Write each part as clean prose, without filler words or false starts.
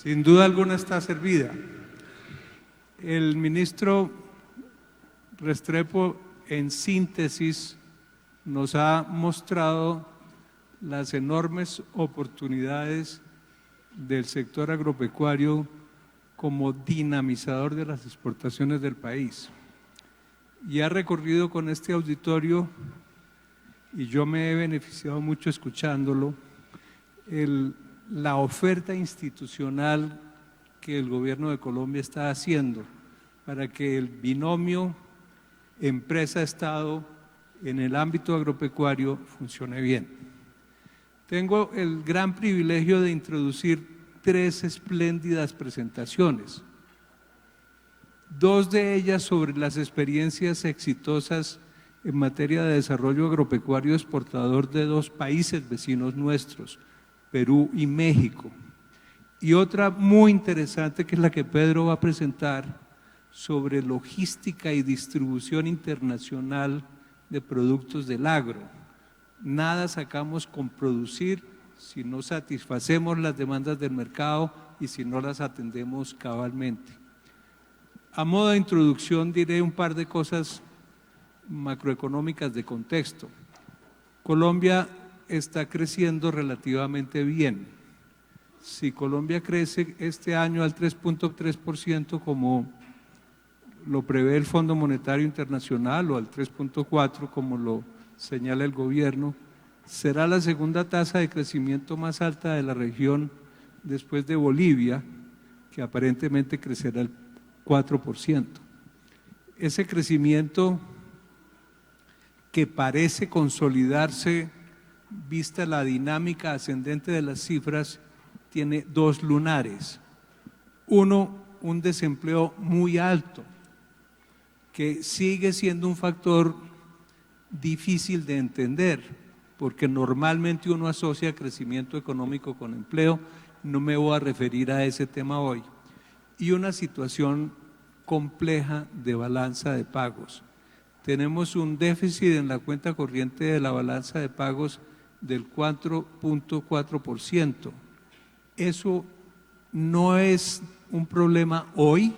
Sin duda alguna está servida. El ministro Restrepo, en síntesis, nos ha mostrado las enormes oportunidades del sector agropecuario como dinamizador de las exportaciones del país. Y ha recorrido con este auditorio, y yo me he beneficiado mucho escuchándolo, la oferta institucional que el gobierno de Colombia está haciendo para que el binomio empresa-Estado en el ámbito agropecuario funcione bien. Tengo el gran privilegio de introducir 3 espléndidas presentaciones, 2 de ellas sobre las experiencias exitosas en materia de desarrollo agropecuario exportador de 2 países vecinos nuestros, Perú y México, y otra muy interesante que es la que Pedro va a presentar sobre logística y distribución internacional de productos del agro. Nada sacamos con producir si no satisfacemos las demandas del mercado y si no las atendemos cabalmente. A modo de introducción diré un par de cosas macroeconómicas de contexto. Colombia está creciendo relativamente bien. Si Colombia crece este año al 3.3% como lo prevé el Fondo Monetario Internacional o al 3.4% como lo señala el gobierno, será la segunda tasa de crecimiento más alta de la región después de Bolivia, que aparentemente crecerá el 4%. Ese crecimiento que parece consolidarse vista la dinámica ascendente de las cifras, tiene 2 lunares. Uno, un desempleo muy alto, que sigue siendo un factor difícil de entender, porque normalmente uno asocia crecimiento económico con empleo, no me voy a referir a ese tema hoy, y una situación compleja de balanza de pagos. Tenemos un déficit en la cuenta corriente de la balanza de pagos del 4.4%. Eso no es un problema hoy,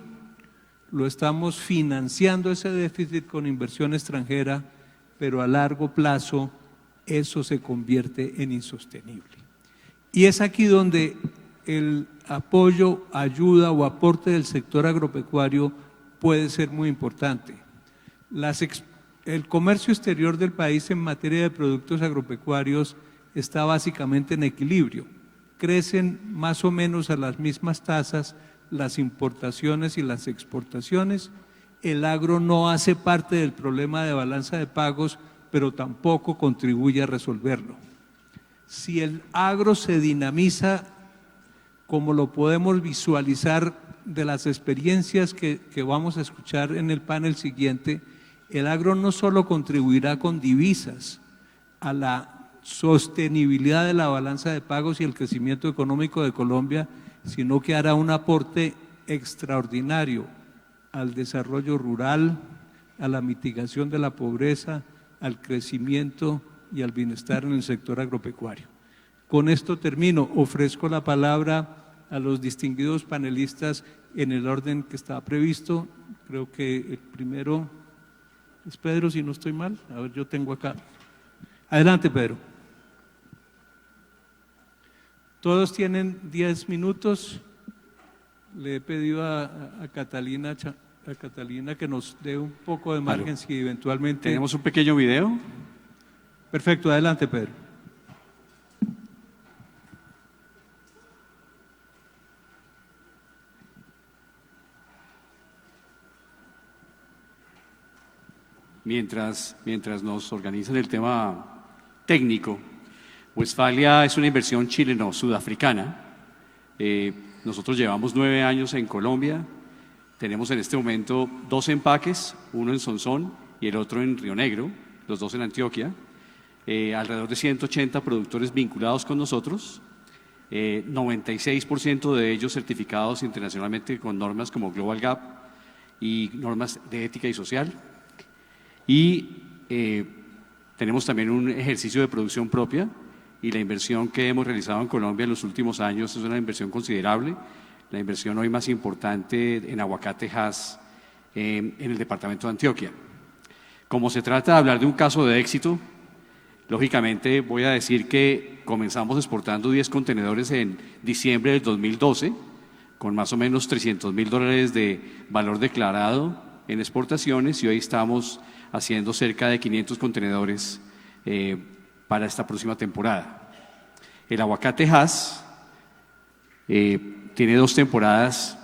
lo estamos financiando ese déficit con inversión extranjera, pero a largo plazo eso se convierte en insostenible. Y es aquí donde el apoyo, ayuda o aporte del sector agropecuario puede ser muy importante. El comercio exterior del país en materia de productos agropecuarios está básicamente en equilibrio. Crecen más o menos a las mismas tasas las importaciones y las exportaciones. El agro no hace parte del problema de balanza de pagos, pero tampoco contribuye a resolverlo. Si el agro se dinamiza, como lo podemos visualizar de las experiencias que vamos a escuchar en el panel siguiente, el agro no solo contribuirá con divisas a la sostenibilidad de la balanza de pagos y el crecimiento económico de Colombia, sino que hará un aporte extraordinario al desarrollo rural, a la mitigación de la pobreza, al crecimiento y al bienestar en el sector agropecuario. Con esto termino. Ofrezco la palabra a los distinguidos panelistas en el orden que estaba previsto. Creo que el primero es Pedro, si no estoy mal. A ver, yo tengo acá. Adelante, Pedro. Todos tienen 10 minutos. Le he pedido a Catalina que nos dé un poco de margen si eventualmente… ¿Tenemos un pequeño video? Perfecto, adelante, Pedro. Mientras nos organizan el tema técnico, Westfalia es una inversión chileno-sudafricana. Nosotros llevamos 9 años en Colombia, tenemos en este momento 2 empaques, uno en Sonsón y el otro en Río Negro, los 2 en Antioquia, alrededor de 180 productores vinculados con nosotros, 96% de ellos certificados internacionalmente con normas como Global Gap y normas de ética y social. Y tenemos también un ejercicio de producción propia y la inversión que hemos realizado en Colombia en los últimos años es una inversión considerable. la inversión hoy más importante en aguacate Hass en el departamento de Antioquia. Como se trata de hablar de un caso de éxito, lógicamente voy a decir que comenzamos exportando 10 contenedores en diciembre del 2012, con más o menos $300.000 de valor declarado en exportaciones, y hoy estamos haciendo cerca de 500 contenedores para esta próxima temporada. El aguacate Hass tiene 2 temporadas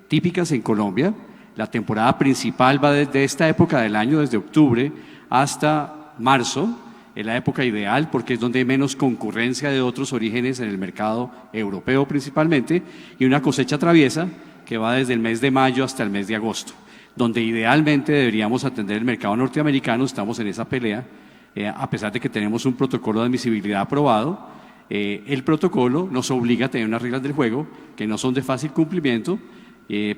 típicas en Colombia. La temporada principal va desde esta época del año, desde octubre hasta marzo. Es la época ideal porque es donde hay menos concurrencia de otros orígenes en el mercado europeo principalmente, y una cosecha traviesa que va desde el mes de mayo hasta el mes de agosto, donde idealmente deberíamos atender el mercado norteamericano. Estamos en esa pelea, a pesar de que tenemos un protocolo de admisibilidad aprobado. El protocolo nos obliga a tener unas reglas del juego que no son de fácil cumplimiento,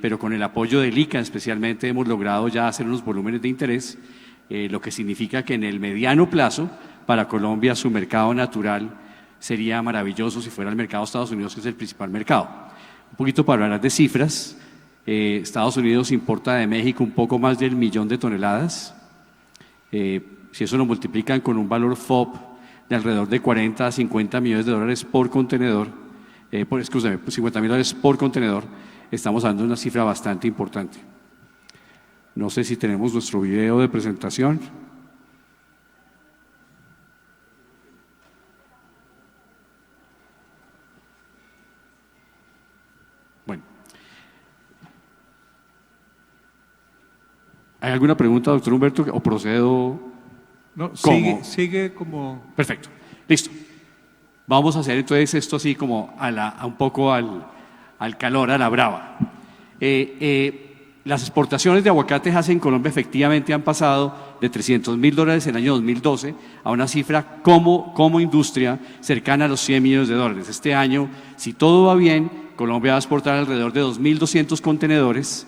pero con el apoyo del ICA especialmente hemos logrado ya hacer unos volúmenes de interés, lo que significa que en el mediano plazo para Colombia su mercado natural sería maravilloso si fuera el mercado de Estados Unidos, que es el principal mercado. Un poquito para hablar de cifras, Estados Unidos importa de México un poco más del 1.000.000 de toneladas. Si eso lo multiplican con un valor FOB de alrededor de 40 a 50 millones de dólares por contenedor, $50.000 por contenedor, estamos hablando de una cifra bastante importante. No sé si tenemos nuestro video de presentación. Bueno. ¿Hay alguna pregunta, doctor Humberto, o procedo? No, sigue como… Perfecto, listo. Vamos a hacer entonces esto así como un poco al calor, a la brava. Las exportaciones de aguacate Hass en Colombia efectivamente han pasado de $300.000 en el año 2012 a una cifra como industria cercana a los $100 millones. Este año, si todo va bien, Colombia va a exportar alrededor de 2.200 contenedores,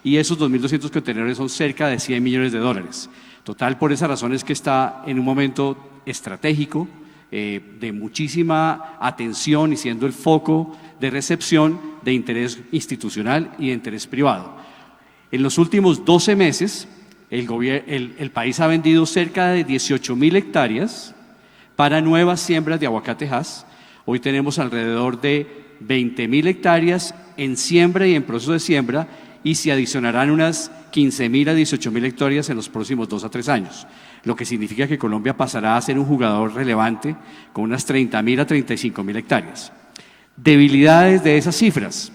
y esos 2.200 contenedores son cerca de $100 millones. Total, por esa razón es que está en un momento estratégico, de muchísima atención y siendo el foco de recepción de interés institucional y de interés privado. En los últimos 12 meses, el país ha vendido cerca de 18.000 hectáreas para nuevas siembras de aguacate Hass. Hoy tenemos alrededor de 20.000 hectáreas en siembra y en proceso de siembra, y se adicionarán unas 15.000 a 18.000 hectáreas en los próximos 2 a 3 años, lo que significa que Colombia pasará a ser un jugador relevante con unas 30.000 a 35.000 hectáreas. Debilidades de esas cifras.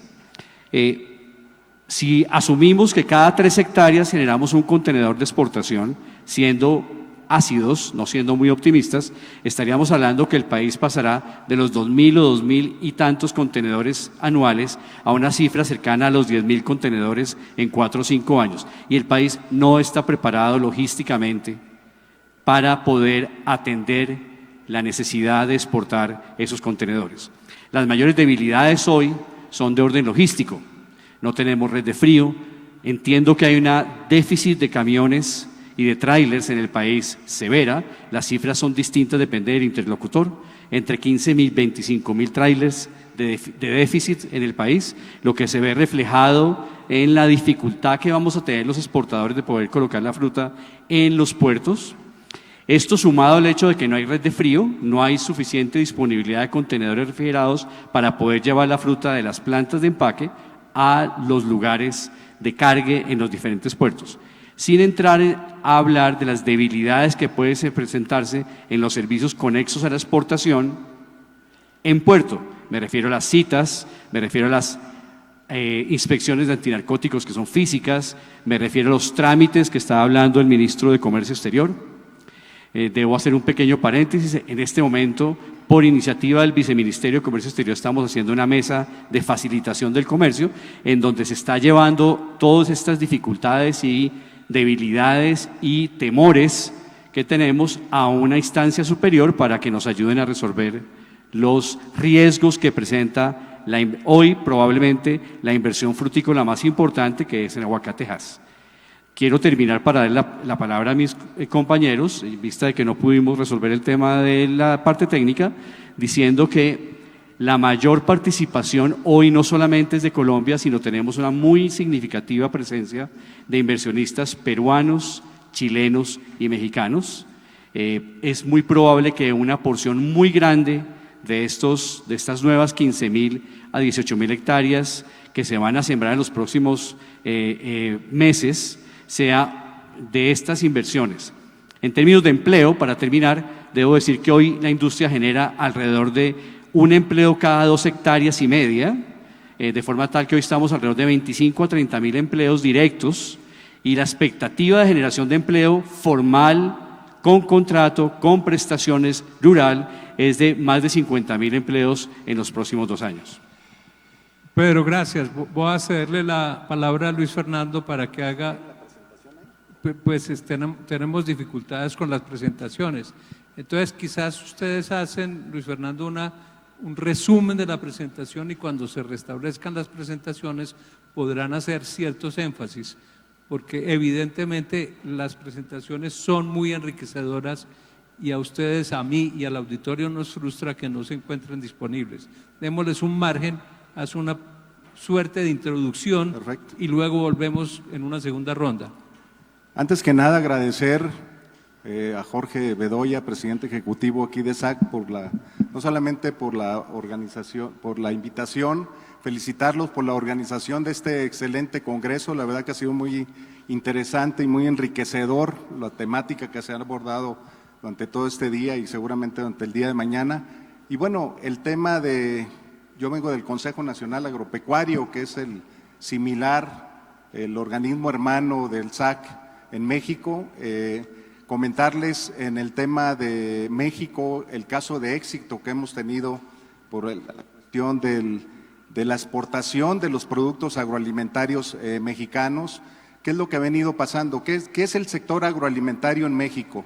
Si asumimos que cada 3 hectáreas generamos un contenedor de exportación, siendo ácidos, no siendo muy optimistas, estaríamos hablando que el país pasará de los 2.000 o 2.000 y tantos contenedores anuales a una cifra cercana a los 10.000 contenedores en 4 o 5 años. Y el país no está preparado logísticamente para poder atender la necesidad de exportar esos contenedores. Las mayores debilidades hoy son de orden logístico. No tenemos red de frío. Entiendo que hay un déficit de camiones y de trailers en el país severa. Las cifras son distintas, depende del interlocutor. Entre 15.000 y 25.000 trailers de déficit en el país, lo que se ve reflejado en la dificultad que vamos a tener los exportadores de poder colocar la fruta en los puertos. Esto sumado al hecho de que no hay red de frío, no hay suficiente disponibilidad de contenedores refrigerados para poder llevar la fruta de las plantas de empaque a los lugares de cargue en los diferentes puertos. Sin entrar a hablar de las debilidades que pueden presentarse en los servicios conexos a la exportación en puerto. Me refiero a las citas, me refiero a las inspecciones de antinarcóticos que son físicas, me refiero a los trámites que estaba hablando el ministro de Comercio Exterior. Debo hacer un pequeño paréntesis. En este momento, por iniciativa del Viceministerio de Comercio Exterior, estamos haciendo una mesa de facilitación del comercio en donde se está llevando todas estas dificultades y debilidades y temores que tenemos a una instancia superior para que nos ayuden a resolver los riesgos que presenta hoy probablemente la inversión frutícola más importante, que es en aguacate Hass. Quiero terminar para dar la palabra a mis compañeros, en vista de que no pudimos resolver el tema de la parte técnica, diciendo que la mayor participación hoy no solamente es de Colombia, sino tenemos una muy significativa presencia de inversionistas peruanos, chilenos y mexicanos. Es muy probable que una porción muy grande de estas nuevas 15.000 a 18.000 hectáreas que se van a sembrar en los próximos meses sea de estas inversiones. En términos de empleo, para terminar, debo decir que hoy la industria genera alrededor de un empleo cada 2,5 hectáreas, de forma tal que hoy estamos alrededor de 25 a 30.000 empleos directos, y la expectativa de generación de empleo formal, con contrato, con prestaciones, rural, es de más de 50.000 empleos en los próximos 2 años. Pedro, gracias. Voy a cederle la palabra a Luis Fernando para que haga, pues tenemos dificultades con las presentaciones. Entonces quizás ustedes hacen, Luis Fernando, un resumen de la presentación, y cuando se restablezcan las presentaciones podrán hacer ciertos énfasis, porque evidentemente las presentaciones son muy enriquecedoras y a ustedes, a mí y al auditorio nos frustra que no se encuentren disponibles. Démosles un margen, haz una suerte de introducción. Perfecto. Y luego volvemos en una segunda ronda. Antes que nada, agradecer a Jorge Bedoya, presidente ejecutivo aquí de SAC, no solamente por la organización, por la invitación, felicitarlos por la organización de este excelente congreso. La verdad que ha sido muy interesante y muy enriquecedor la temática que se ha abordado durante todo este día y seguramente durante el día de mañana. Y bueno, el tema yo vengo del Consejo Nacional Agropecuario, que es el organismo hermano del SAC en México. Comentarles en el tema de México el caso de éxito que hemos tenido por la cuestión de la exportación de los productos agroalimentarios mexicanos. ¿Qué es lo que ha venido pasando? ¿Qué es el sector agroalimentario en México?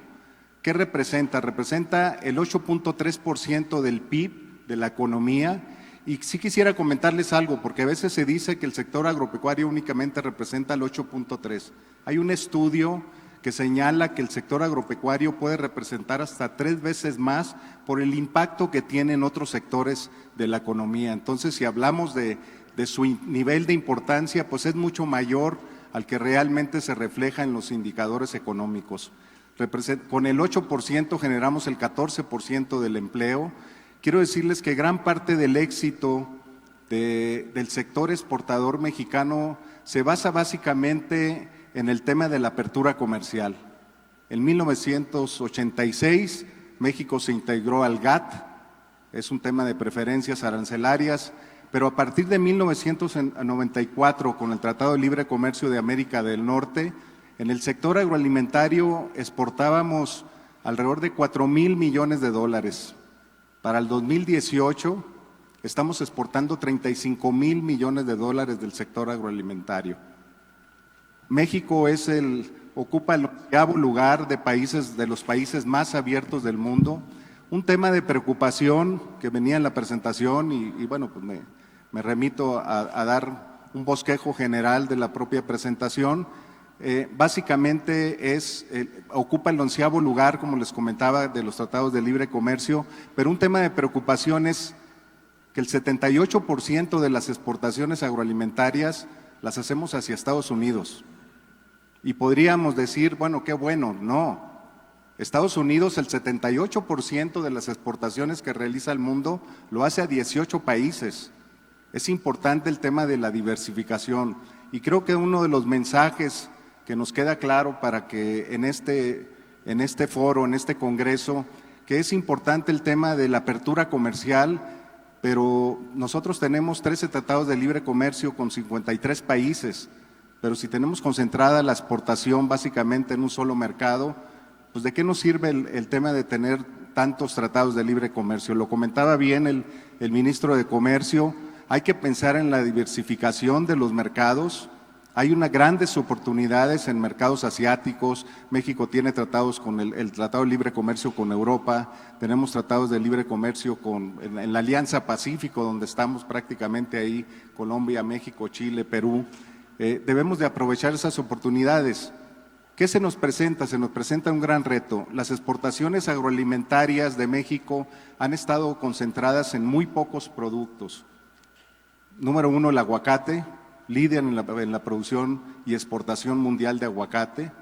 ¿Qué representa? Representa el 8.3% del PIB de la economía. Y sí quisiera comentarles algo, porque a veces se dice que el sector agropecuario únicamente representa el 8.3%. Hay un estudio que señala que el sector agropecuario puede representar hasta 3 veces más por el impacto que tiene en otros sectores de la economía. Entonces, si hablamos de su nivel de importancia, pues es mucho mayor al que realmente se refleja en los indicadores económicos. Con el 8% generamos el 14% del empleo. Quiero decirles que gran parte del éxito del sector exportador mexicano se basa básicamente en el tema de la apertura comercial. En 1986 México se integró al GATT, es un tema de preferencias arancelarias, pero a partir de 1994, con el Tratado de Libre Comercio de América del Norte, en el sector agroalimentario exportábamos alrededor de $4,000 millones. Para el 2018 estamos exportando $35,000 millones del sector agroalimentario. México ocupa el 8º lugar de los países más abiertos del mundo. Un tema de preocupación que venía en la presentación y bueno, pues me remito a dar un bosquejo general de la propia presentación. Básicamente ocupa el 11º lugar, como les comentaba, de los tratados de libre comercio, pero un tema de preocupación es que el 78% de las exportaciones agroalimentarias las hacemos hacia Estados Unidos. Y podríamos decir, bueno, qué bueno, no. Estados Unidos, el 78% de las exportaciones que realiza el mundo lo hace a 18 países. Es importante el tema de la diversificación y creo que uno de los mensajes que nos queda claro para que en este foro, en este congreso, que es importante el tema de la apertura comercial, pero nosotros tenemos 13 tratados de libre comercio con 53 países, pero si tenemos concentrada la exportación básicamente en un solo mercado, pues ¿de qué nos sirve el tema de tener tantos tratados de libre comercio? Lo comentaba bien el ministro de Comercio, hay que pensar en la diversificación de los mercados. Hay unas grandes oportunidades en mercados asiáticos. México tiene tratados con el Tratado de Libre Comercio con Europa, tenemos tratados de libre comercio en la Alianza Pacífico, donde estamos prácticamente ahí, Colombia, México, Chile, Perú. Debemos de aprovechar esas oportunidades. ¿Qué se nos presenta? Se nos presenta un gran reto. Las exportaciones agroalimentarias de México han estado concentradas en muy pocos productos. Número uno, el aguacate, líder en la producción y exportación mundial de aguacate.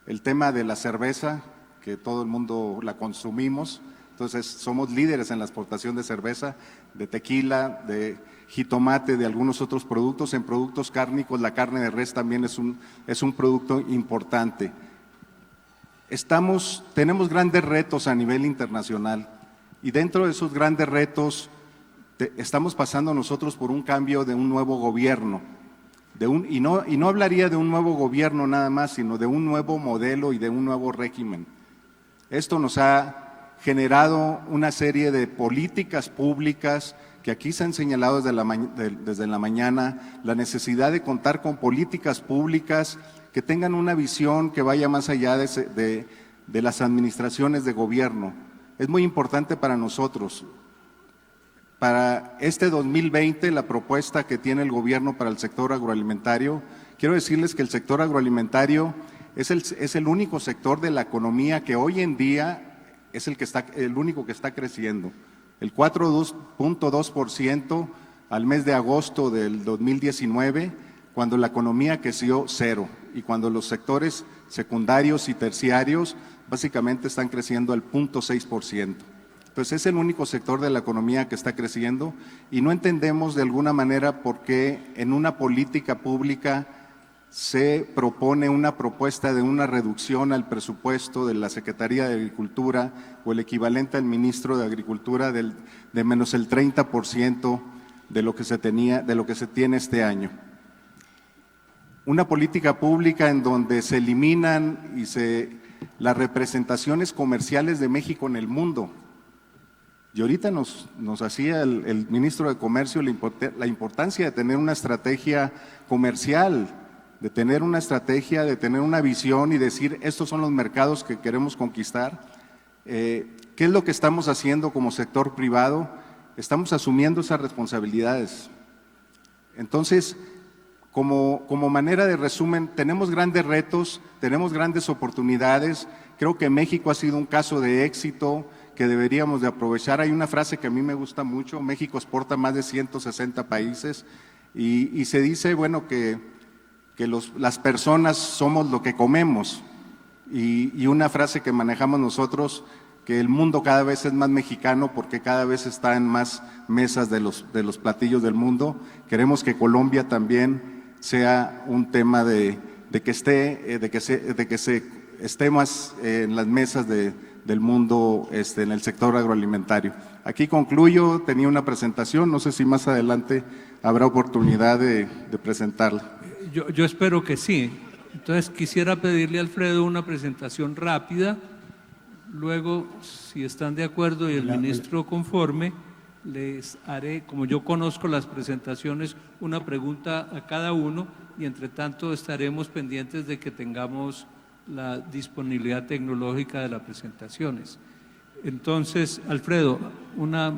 El tema de la cerveza, que todo el mundo la consumimos, entonces somos líderes en la exportación de cerveza, de tequila, de jitomate, de algunos otros productos. En productos cárnicos, la carne de res también es un producto importante. Tenemos grandes retos a nivel internacional y dentro de esos grandes retos estamos pasando nosotros por un cambio de un nuevo gobierno. Y no hablaría de un nuevo gobierno nada más, sino de un nuevo modelo y de un nuevo régimen. Esto nos ha generado una serie de políticas públicas que aquí se han señalado desde la mañana, la necesidad de contar con políticas públicas que tengan una visión que vaya más allá de las administraciones de gobierno. Es muy importante para nosotros. Para este 2020, la propuesta que tiene el gobierno para el sector agroalimentario, quiero decirles que el sector agroalimentario es el único sector de la economía que hoy en día es el único que está creciendo. El 4.2% al mes de agosto del 2019, cuando la economía creció 0 y cuando los sectores secundarios y terciarios básicamente están creciendo al 0.6%. Entonces es el único sector de la economía que está creciendo y no entendemos de alguna manera por qué en una política pública se propone una propuesta de una reducción al presupuesto de la Secretaría de Agricultura o el equivalente al ministro de Agricultura de menos el 30% de lo que se tiene este año. Una política pública en donde se eliminan las representaciones comerciales de México en el mundo. Y ahorita nos hacía el ministro de Comercio la importancia de tener una estrategia comercial, de tener una estrategia, de tener una visión y decir, estos son los mercados que queremos conquistar. ¿Qué es lo que estamos haciendo como sector privado? Estamos asumiendo esas responsabilidades. Entonces, como manera de resumen, tenemos grandes retos, tenemos grandes oportunidades. Creo que México ha sido un caso de éxito que deberíamos de aprovechar. Hay una frase que a mí me gusta mucho: México exporta más de 160 países y se dice, bueno, que las personas somos lo que comemos, y una frase que manejamos nosotros, que el mundo cada vez es más mexicano porque cada vez está en más mesas de los platillos del mundo. Queremos que Colombia también sea un tema de que esté más en las mesas del mundo en el sector agroalimentario. Aquí concluyo, tenía una presentación, no sé si más adelante habrá oportunidad de presentarla. Yo espero que sí. Entonces quisiera pedirle a Alfredo una presentación rápida, luego si están de acuerdo y el ministro conforme, les haré, como yo conozco las presentaciones, una pregunta a cada uno y entre tanto estaremos pendientes de que tengamos la disponibilidad tecnológica de las presentaciones. Entonces, Alfredo, una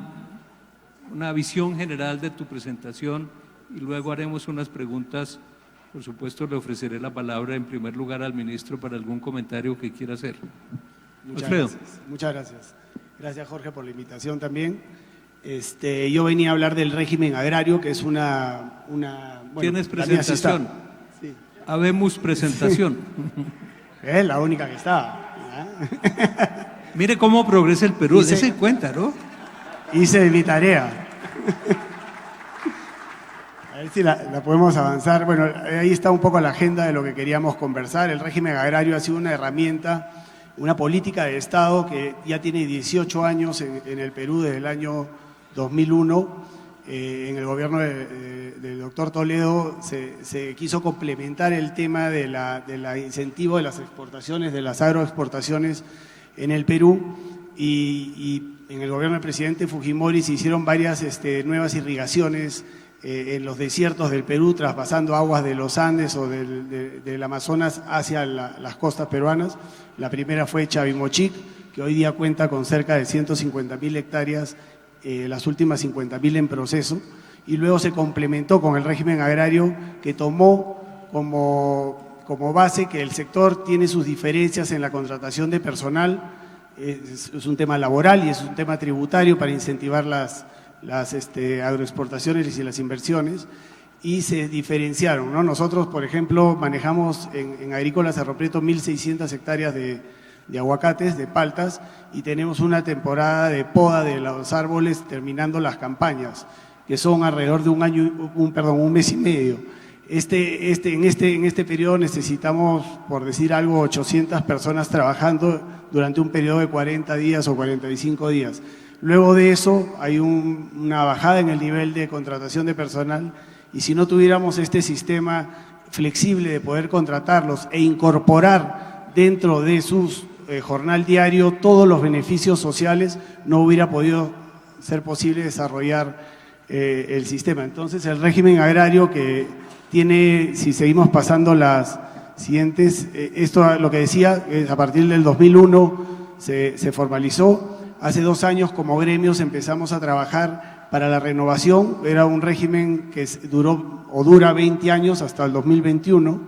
visión general de tu presentación y luego haremos unas preguntas. Por supuesto, le ofreceré la palabra en primer lugar al ministro para algún comentario que quiera hacer. Alfredo. Muchas gracias. Gracias, Jorge, por la invitación también. Yo venía a hablar del régimen agrario, que es una ¿Tienes presentación? Sí. Habemos presentación. Es la única que está. Mire cómo progresa el Perú, dése cuenta, ¿no? Hice mi tarea. A ver si la podemos avanzar. Bueno, ahí está un poco la agenda de lo que queríamos conversar. El régimen agrario ha sido una herramienta, una política de Estado que ya tiene 18 años en el Perú desde el año 2001. En el gobierno del doctor Toledo se quiso complementar el tema de la incentivo de las exportaciones, de las agroexportaciones en el Perú, y en el gobierno del presidente Fujimori se hicieron varias nuevas irrigaciones en los desiertos del Perú, traspasando aguas de los Andes o del Amazonas hacia las costas peruanas. La primera fue Chavimochic, que hoy día cuenta con cerca de 150.000 hectáreas, las últimas 50.000 en proceso, y luego se complementó con el régimen agrario que tomó como como base que el sector tiene sus diferencias en la contratación de personal, es un tema laboral y es un tema tributario para incentivar las agroexportaciones y las inversiones, y se diferenciaron, ¿no? Nosotros, por ejemplo, manejamos en Agrícola Cerro Prieto 1.600 hectáreas de aguacates, de paltas, y tenemos una temporada de poda de los árboles terminando las campañas, que son alrededor de un mes y medio. En este periodo necesitamos, por decir algo, 800 personas trabajando durante un periodo de 40 días o 45 días. Luego de eso hay una bajada en el nivel de contratación de personal, y si no tuviéramos este sistema flexible de poder contratarlos e incorporar dentro de sus jornal diario todos los beneficios sociales, no hubiera podido ser posible desarrollar el sistema. Entonces, el régimen agrario que tiene, si seguimos pasando las siguientes, esto lo que decía, es a partir del 2001 se formalizó. Hace 2 años como gremios empezamos a trabajar para la renovación. Era un régimen que dura 20 años hasta el 2021,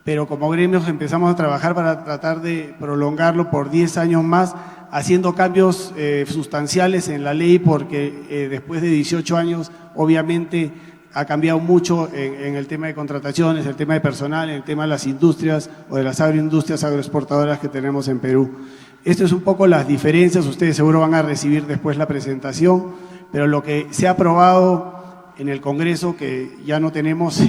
pero como gremios empezamos a trabajar para tratar de prolongarlo por 10 años más, haciendo cambios sustanciales en la ley, porque después de 18 años obviamente ha cambiado mucho en el tema de contrataciones, el tema de personal, en el tema de las industrias o de las agroindustrias agroexportadoras que tenemos en Perú. Esto es un poco las diferencias, ustedes seguro van a recibir después la presentación, pero lo que se ha aprobado en el Congreso, que ya no tenemos,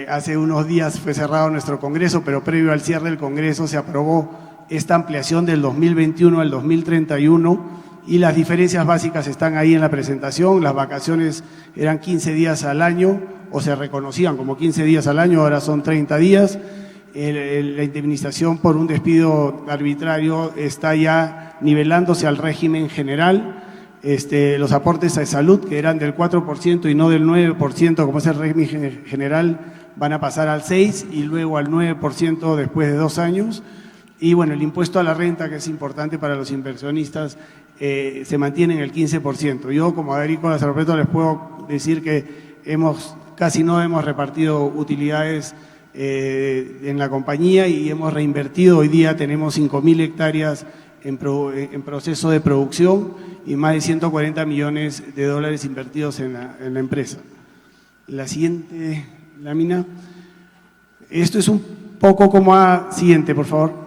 hace unos días fue cerrado nuestro Congreso, pero previo al cierre del Congreso se aprobó esta ampliación del 2021 al 2031, y las diferencias básicas están ahí en la presentación. Las vacaciones eran 15 días al año, o se reconocían como 15 días al año, ahora son 30 días. La indemnización por un despido arbitrario está ya nivelándose al régimen general. Los aportes a salud, que eran del 4% y no del 9%, como es el régimen general, van a pasar al 6% y luego al 9% después de 2 años. Y bueno, el impuesto a la renta, que es importante para los inversionistas, se mantiene en el 15%. Yo, como Agrícola Cerro Prieto, les puedo decir que casi no hemos repartido utilidades en la compañía, y hemos reinvertido. Hoy día tenemos 5.000 hectáreas en proceso de producción y más de 140 millones de dólares invertidos en la empresa. La siguiente lámina. Esto es un poco siguiente, por favor.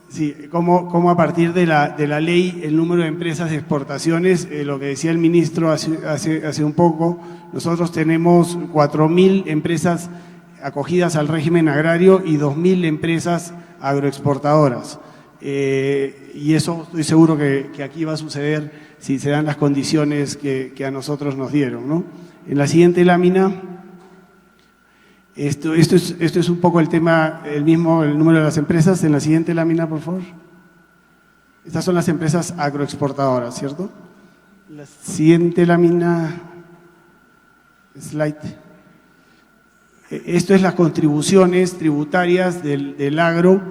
Sí, como a partir de la ley, el número de empresas de exportaciones, lo que decía el ministro hace un poco, nosotros tenemos 4.000 empresas acogidas al régimen agrario y 2.000 empresas agroexportadoras. Y eso estoy seguro que aquí va a suceder si se dan las condiciones que a nosotros nos dieron, ¿no? En la siguiente lámina, esto es un poco el tema, el número de las empresas. En la siguiente lámina, por favor. Estas son las empresas agroexportadoras, ¿cierto? La siguiente lámina, slide. Esto es las contribuciones tributarias del agro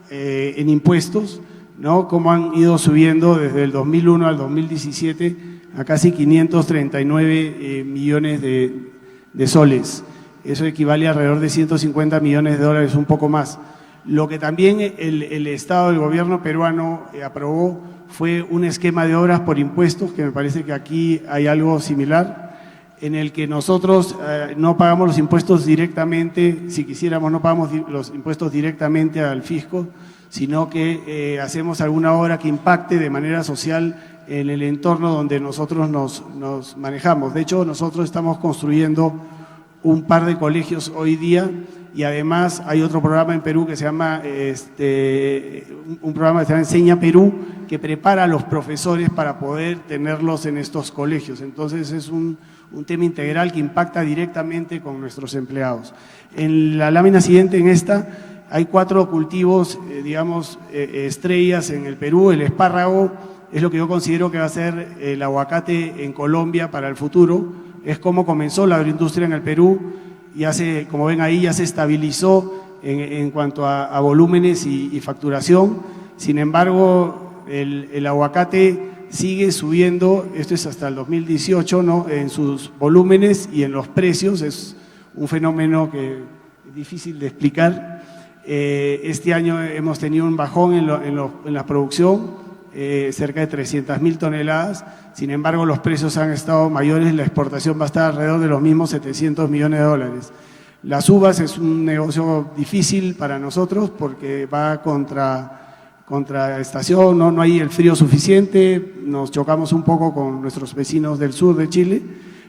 en impuestos, ¿no? Cómo han ido subiendo desde el 2001 al 2017 a casi 539 millones de soles. Eso equivale a alrededor de 150 millones de dólares, un poco más. Lo que también el Estado, el gobierno peruano aprobó fue un esquema de obras por impuestos, que me parece que aquí hay algo similar, en el que nosotros no pagamos los impuestos directamente, si quisiéramos no pagamos los impuestos directamente al fisco, sino que hacemos alguna obra que impacte de manera social en el entorno donde nosotros nos manejamos. De hecho, nosotros estamos construyendo un par de colegios hoy día, y además hay otro programa en Perú que se llama, un programa que se llama Enseña Perú, que prepara a los profesores para poder tenerlos en estos colegios. Entonces es un tema integral que impacta directamente con nuestros empleados. En la lámina siguiente, en esta, hay 4 cultivos, estrellas en el Perú. El espárrago es lo que yo considero que va a ser el aguacate en Colombia para el futuro. Es como comenzó la agroindustria en el Perú, y como ven ahí, ya se estabilizó en cuanto a volúmenes y facturación. Sin embargo, el aguacate sigue subiendo, esto es hasta el 2018, ¿no?, en sus volúmenes y en los precios. Es un fenómeno que es difícil de explicar. Este año hemos tenido un bajón en la producción, cerca de 300.000 toneladas. Sin embargo, los precios han estado mayores, la exportación va a estar alrededor de los mismos 700 millones de dólares. Las uvas es un negocio difícil para nosotros porque va contra estación, no hay el frío suficiente, nos chocamos un poco con nuestros vecinos del sur de Chile,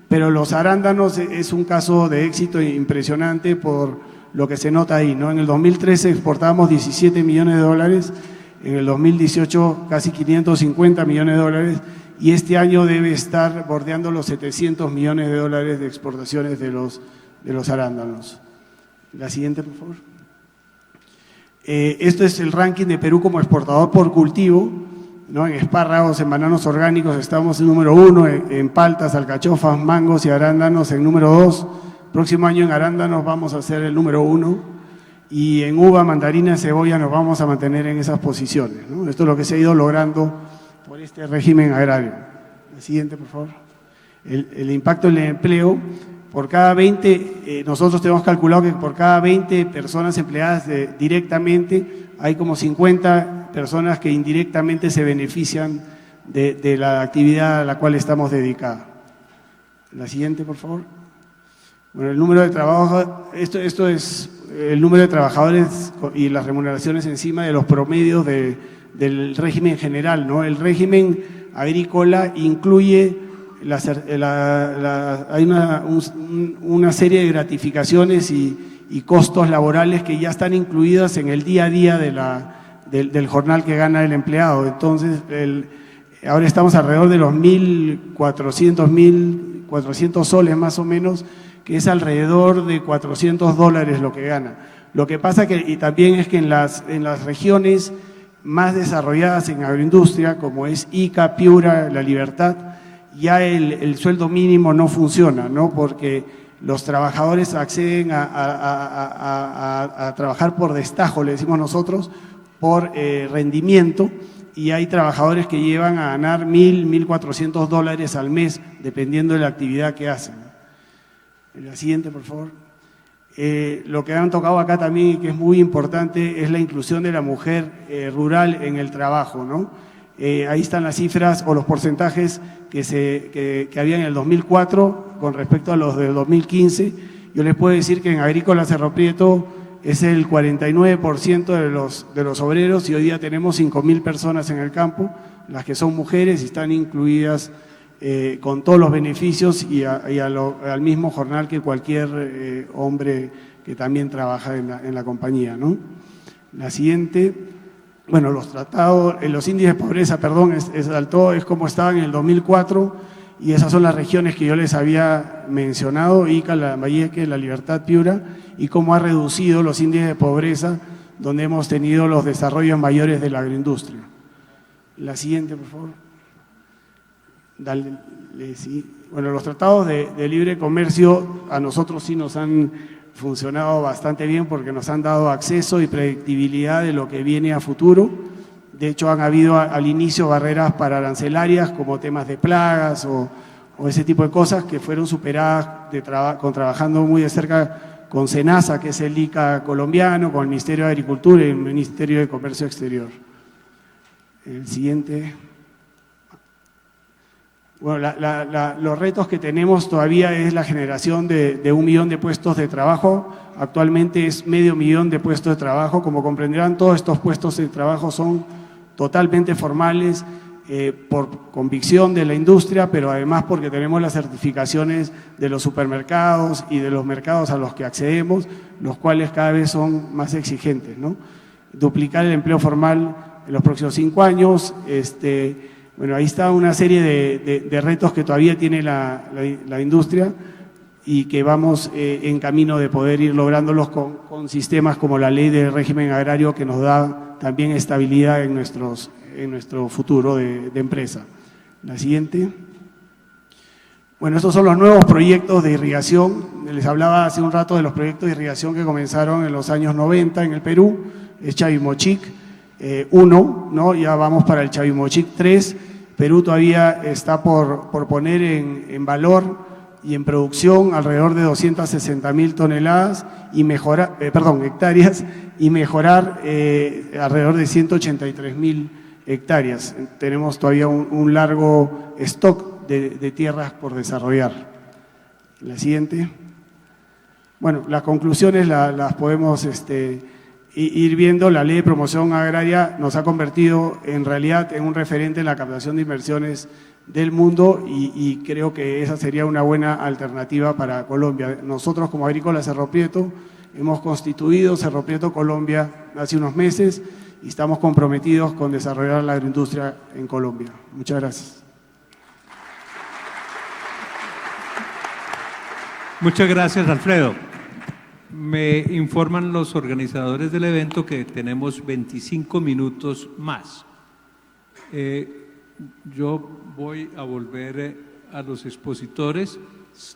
pero los arándanos es un caso de éxito impresionante por lo que se nota ahí, ¿no? En el 2013 exportamos 17 millones de dólares, en el 2018 casi 550 millones de dólares, y este año debe estar bordeando los 700 millones de dólares de exportaciones de los arándanos. La siguiente, por favor. Esto es el ranking de Perú como exportador por cultivo, ¿no? En espárragos, en bananos orgánicos estamos en número 1, en paltas, alcachofas, mangos y arándanos en número 2. Próximo año en arándanos vamos a ser el número 1 y en uva, mandarina, cebolla nos vamos a mantener en esas posiciones, ¿no? Esto es lo que se ha ido logrando por este régimen agrario. La siguiente, por favor. El impacto en el empleo. Por cada 20, nosotros tenemos calculado que por cada 20 personas empleadas directamente, hay como 50 personas que indirectamente se benefician de la actividad a la cual estamos dedicados. La siguiente, por favor. Bueno, el número de trabajo, esto es el número de trabajadores y las remuneraciones encima de los promedios del régimen general, ¿no? El régimen agrícola incluye hay una serie de gratificaciones y costos laborales que ya están incluidas en el día a día del jornal que gana el empleado. Entonces, ahora estamos alrededor de los 1.400 soles más o menos, que es alrededor de $400 lo que gana. Lo que pasa y también es que en las regiones más desarrolladas en agroindustria, como es Ica, Piura, La Libertad, ya el sueldo mínimo no funciona, ¿no? Porque los trabajadores acceden a trabajar por destajo, le decimos nosotros, por rendimiento, y hay trabajadores que llevan a ganar $1.400 al mes, dependiendo de la actividad que hacen. La siguiente, por favor. Lo que han tocado acá también y que es muy importante es la inclusión de la mujer rural en el trabajo, ¿no? Ahí están las cifras o los porcentajes que había en el 2004 con respecto a los del 2015. Yo les puedo decir que en Agrícola Cerro Prieto es el 49% de los obreros y hoy día tenemos 5.000 personas en el campo, las que son mujeres y están incluidas con todos los beneficios y al mismo jornal que cualquier hombre que también trabaja en la compañía, ¿no? La siguiente. Bueno, los índices de pobreza, es como estaban en el 2004 y esas son las regiones que yo les había mencionado, Ica, Lambayeque, La Libertad, Piura, y cómo ha reducido los índices de pobreza donde hemos tenido los desarrollos mayores de la agroindustria. La siguiente, por favor. Sí. Bueno, los tratados de libre comercio a nosotros sí nos han funcionado bastante bien porque nos han dado acceso y predictibilidad de lo que viene a futuro. De hecho, han habido al inicio barreras arancelarias como temas de plagas o ese tipo de cosas que fueron superadas trabajando muy de cerca con SENASA, que es el ICA colombiano, con el Ministerio de Agricultura y el Ministerio de Comercio Exterior. El siguiente. Bueno, los retos que tenemos todavía es la generación de 1 millón de puestos de trabajo. Actualmente es 500.000 de puestos de trabajo. Como comprenderán, todos estos puestos de trabajo son totalmente formales por convicción de la industria, pero además porque tenemos las certificaciones de los supermercados y de los mercados a los que accedemos, los cuales cada vez son más exigentes, ¿no? Duplicar el empleo formal en los próximos 5 años. Bueno, ahí está una serie de retos que todavía tiene la industria y que vamos en camino de poder ir lográndolos con sistemas como la ley del régimen agrario que nos da también estabilidad en nuestro futuro de empresa. La siguiente. Bueno, estos son los nuevos proyectos de irrigación. Les hablaba hace un rato de los proyectos de irrigación que comenzaron en los años 90 en el Perú. Es Chavimochic 1, ¿no? Ya vamos para el Chavimochic 3. Perú todavía está por poner en valor y en producción alrededor de 260.000 toneladas y hectáreas, y mejorar alrededor de 183.000 hectáreas. Tenemos todavía un largo stock de tierras por desarrollar. La siguiente. Bueno, las conclusiones las podemos ir viendo. La ley de promoción agraria nos ha convertido en realidad en un referente en la captación de inversiones del mundo y creo que esa sería una buena alternativa para Colombia. Nosotros como Agrícola Cerro Prieto hemos constituido Cerro Prieto Colombia hace unos meses y estamos comprometidos con desarrollar la agroindustria en Colombia. Muchas gracias. Muchas gracias, Alfredo. Me informan los organizadores del evento que tenemos 25 minutos más. Yo voy a volver a los expositores,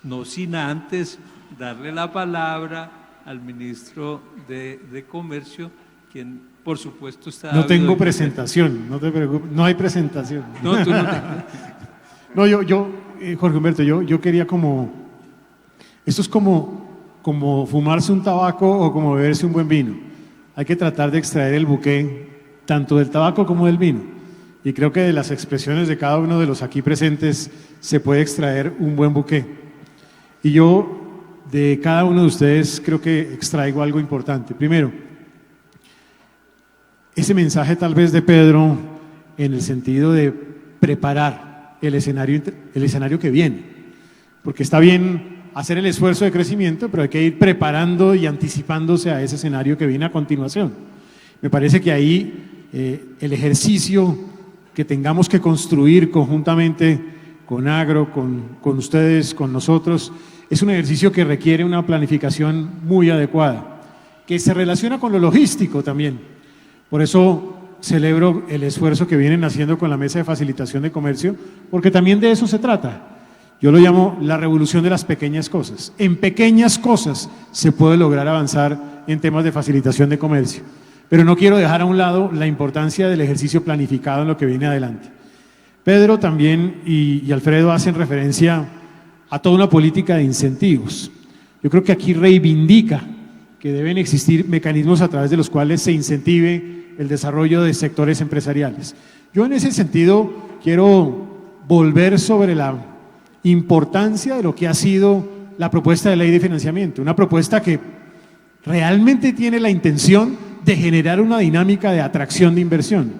no sin antes darle la palabra al ministro de Comercio, quien por supuesto está… No tengo presentación, no te preocupes, no hay presentación. No, tú no te… No, Jorge Humberto, yo quería esto es como fumarse un tabaco o como beberse un buen vino. Hay que tratar de extraer el buqué tanto del tabaco como del vino. Y creo que de las expresiones de cada uno de los aquí presentes se puede extraer un buen buqué. Y yo de cada uno de ustedes creo que extraigo algo importante. Primero, ese mensaje tal vez de Pedro en el sentido de preparar el escenario que viene. Porque está bien hacer el esfuerzo de crecimiento, pero hay que ir preparando y anticipándose a ese escenario que viene a continuación. Me parece que ahí el ejercicio que tengamos que construir conjuntamente con Agro, con ustedes, con nosotros, es un ejercicio que requiere una planificación muy adecuada, que se relaciona con lo logístico también. Por eso celebro el esfuerzo que vienen haciendo con la Mesa de Facilitación de Comercio, porque también de eso se trata. Yo lo llamo la revolución de las pequeñas cosas. En pequeñas cosas se puede lograr avanzar en temas de facilitación de comercio. Pero no quiero dejar a un lado la importancia del ejercicio planificado en lo que viene adelante. Pedro también y Alfredo hacen referencia a toda una política de incentivos. Yo creo que aquí reivindica que deben existir mecanismos a través de los cuales se incentive el desarrollo de sectores empresariales. Yo en ese sentido quiero volver sobre la importancia de lo que ha sido la propuesta de ley de financiamiento, una propuesta que realmente tiene la intención de generar una dinámica de atracción de inversión,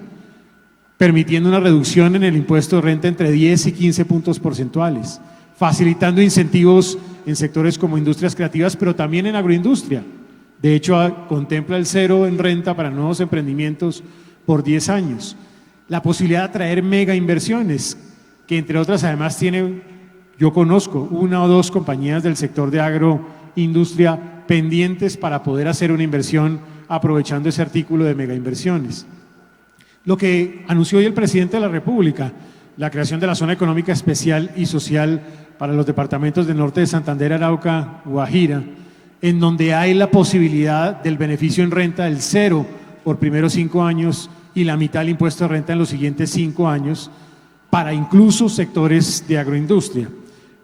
permitiendo una reducción en el impuesto de renta entre 10 y 15 puntos porcentuales, facilitando incentivos en sectores como industrias creativas, pero también en agroindustria. De hecho, contempla el cero en renta para nuevos emprendimientos por 10 años. La posibilidad de atraer mega inversiones, que entre otras además yo conozco una o dos compañías del sector de agroindustria pendientes para poder hacer una inversión aprovechando ese artículo de mega inversiones. Lo que anunció hoy el presidente de la República, la creación de la Zona Económica Especial y Social para los departamentos del norte de Santander, Arauca, Guajira, en donde hay la posibilidad del beneficio en renta del cero por primeros 5 años y la mitad del impuesto de renta en los siguientes 5 años, para incluso sectores de agroindustria.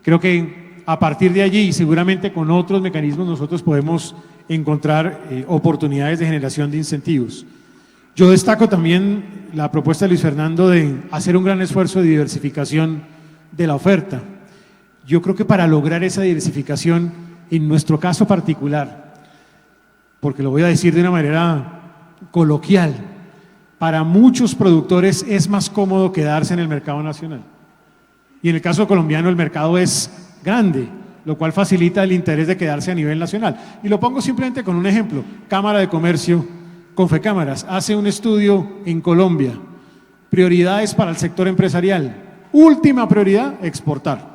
Creo que a partir de allí, y seguramente con otros mecanismos, nosotros podemos encontrar oportunidades de generación de incentivos. Yo destaco también la propuesta de Luis Fernando de hacer un gran esfuerzo de diversificación de la oferta. Yo creo que para lograr esa diversificación, en nuestro caso particular, porque lo voy a decir de una manera coloquial, para muchos productores es más cómodo quedarse en el mercado nacional. Y en el caso colombiano el mercado es grande, lo cual facilita el interés de quedarse a nivel nacional. Y lo pongo simplemente con un ejemplo. Cámara de Comercio, Confecámaras, hace un estudio en Colombia. Prioridades para el sector empresarial. Última prioridad, exportar.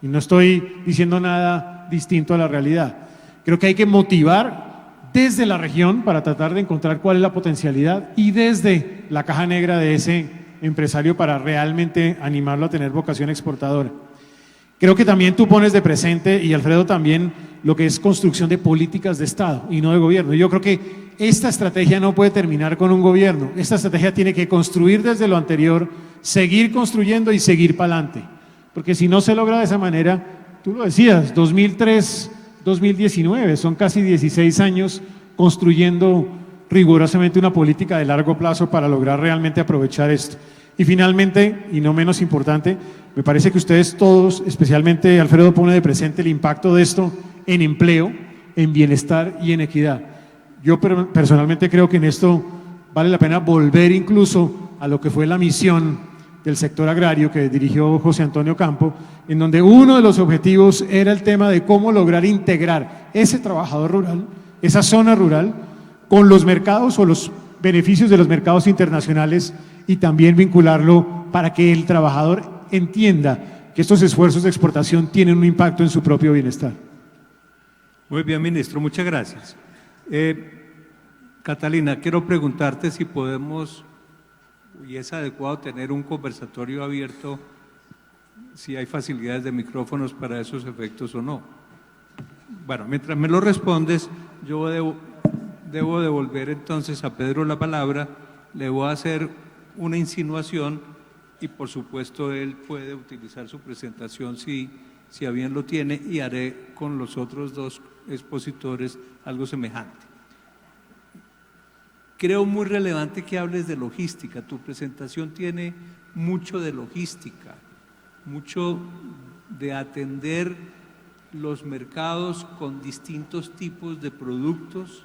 Y no estoy diciendo nada distinto a la realidad. Creo que hay que motivar desde la región para tratar de encontrar cuál es la potencialidad y desde la caja negra de ese empresario para realmente animarlo a tener vocación exportadora. Creo que también tú pones de presente, y Alfredo también, lo que es construcción de políticas de Estado y no de gobierno. Yo creo que esta estrategia no puede terminar con un gobierno. Esta estrategia tiene que construir desde lo anterior, seguir construyendo y seguir para adelante. Porque si no se logra de esa manera, tú lo decías, 2003, 2019, son casi 16 años construyendo rigurosamente una política de largo plazo para lograr realmente aprovechar esto. Y finalmente, y no menos importante, me parece que ustedes todos, especialmente Alfredo, pone de presente el impacto de esto en empleo, en bienestar y en equidad. Yo personalmente creo que en esto vale la pena volver incluso a lo que fue la misión del sector agrario que dirigió José Antonio Campo, en donde uno de los objetivos era el tema de cómo lograr integrar ese trabajador rural, esa zona rural, con los mercados o los beneficios de los mercados internacionales y también vincularlo para que el trabajador entienda que estos esfuerzos de exportación tienen un impacto en su propio bienestar. Muy bien, ministro, muchas gracias. Catalina, quiero preguntarte si podemos, y es adecuado tener un conversatorio abierto, si hay facilidades de micrófonos para esos efectos o no. Bueno, mientras me lo respondes, yo debo devolver entonces a Pedro la palabra, le voy a hacer una insinuación y por supuesto él puede utilizar su presentación si a bien lo tiene, y haré con los otros dos expositores algo semejante. Creo muy relevante que hables de logística. Tu presentación tiene mucho de logística, mucho de atender los mercados con distintos tipos de productos,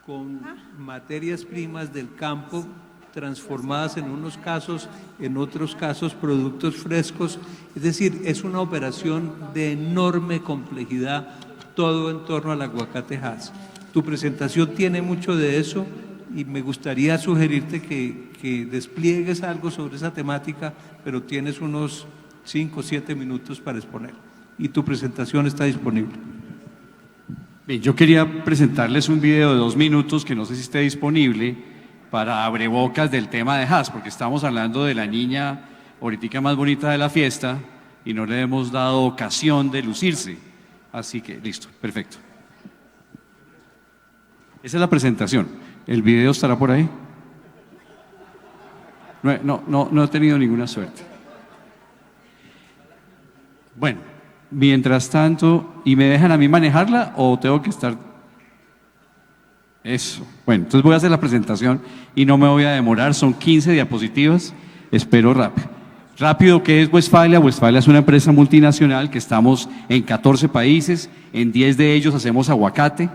con materias primas del campo transformadas en unos casos, en otros casos productos frescos. Es decir, es una operación de enorme complejidad, todo en torno al aguacate Hass. Tu presentación tiene mucho de eso y me gustaría sugerirte que despliegues algo sobre esa temática, pero tienes unos 5 o 7 minutos para exponer y tu presentación está disponible. Bien, yo quería presentarles un video de 2 minutos que no sé si esté disponible para abrebocas del tema de Hass, porque estamos hablando de la niña ahorita más bonita de la fiesta y no le hemos dado ocasión de lucirse. Así que, listo, perfecto. Esa es la presentación. ¿El video estará por ahí? No he tenido ninguna suerte. Bueno, mientras tanto, ¿y me dejan a mí manejarla o tengo que estar...? Eso. Bueno, entonces voy a hacer la presentación y no me voy a demorar, son 15 diapositivas, espero rápido. Rápido, ¿qué es Westfalia? Westfalia es una empresa multinacional que estamos en 14 países, en 10 de ellos hacemos aguacate.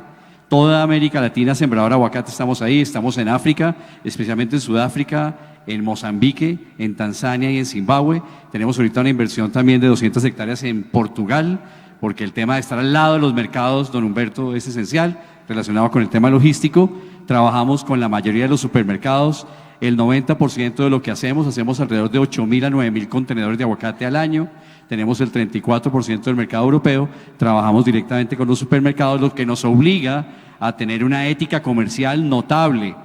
Toda América Latina sembradora de aguacate estamos ahí, estamos en África, especialmente en Sudáfrica, en Mozambique, en Tanzania y en Zimbabue. Tenemos ahorita una inversión también de 200 hectáreas en Portugal, porque el tema de estar al lado de los mercados, don Humberto, es esencial, relacionado con el tema logístico. Trabajamos con la mayoría de los supermercados. El 90% de lo que hacemos alrededor de 8.000 a 9.000 contenedores de aguacate al año. Tenemos el 34% del mercado europeo. Trabajamos directamente con los supermercados, lo que nos obliga a tener una ética comercial notable,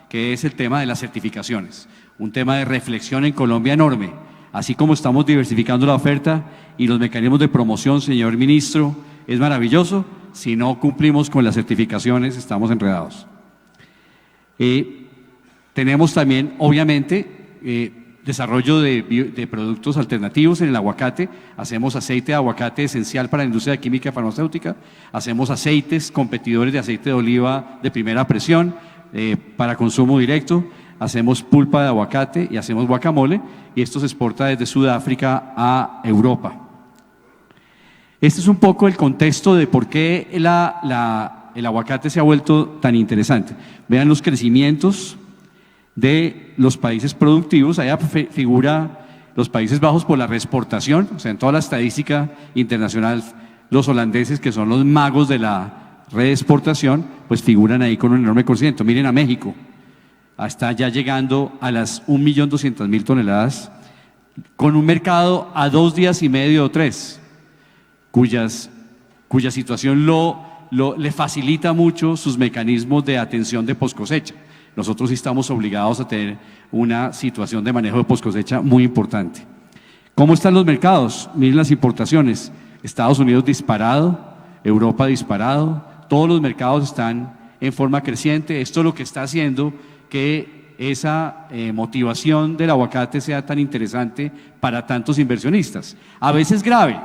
que es el tema de las certificaciones. Un tema de reflexión en Colombia enorme. Así como estamos diversificando la oferta y los mecanismos de promoción, señor ministro, es maravilloso. Si no cumplimos con las certificaciones, estamos enredados. Tenemos también, obviamente, desarrollo de productos alternativos en el aguacate. Hacemos aceite de aguacate esencial para la industria química y farmacéutica. Hacemos aceites competidores de aceite de oliva de primera presión para consumo directo. Hacemos pulpa de aguacate y hacemos guacamole. Y esto se exporta desde Sudáfrica a Europa. Este es un poco el contexto de por qué el aguacate se ha vuelto tan interesante. Vean los crecimientos de los países productivos. Allá figura los Países Bajos por la reexportación, o sea, en toda la estadística internacional, los holandeses, que son los magos de la reexportación, pues figuran ahí con un enorme crecimiento. Miren a México, está ya llegando a las 1.200.000 toneladas, con un mercado a 2 días y medio o 3. Cuya situación le facilita mucho sus mecanismos de atención de poscosecha. Nosotros sí estamos obligados a tener una situación de manejo de poscosecha muy importante. ¿Cómo están los mercados? Miren las importaciones. Estados Unidos disparado, Europa disparado, todos los mercados están en forma creciente. Esto es lo que está haciendo que esa motivación del aguacate sea tan interesante para tantos inversionistas. A veces grave,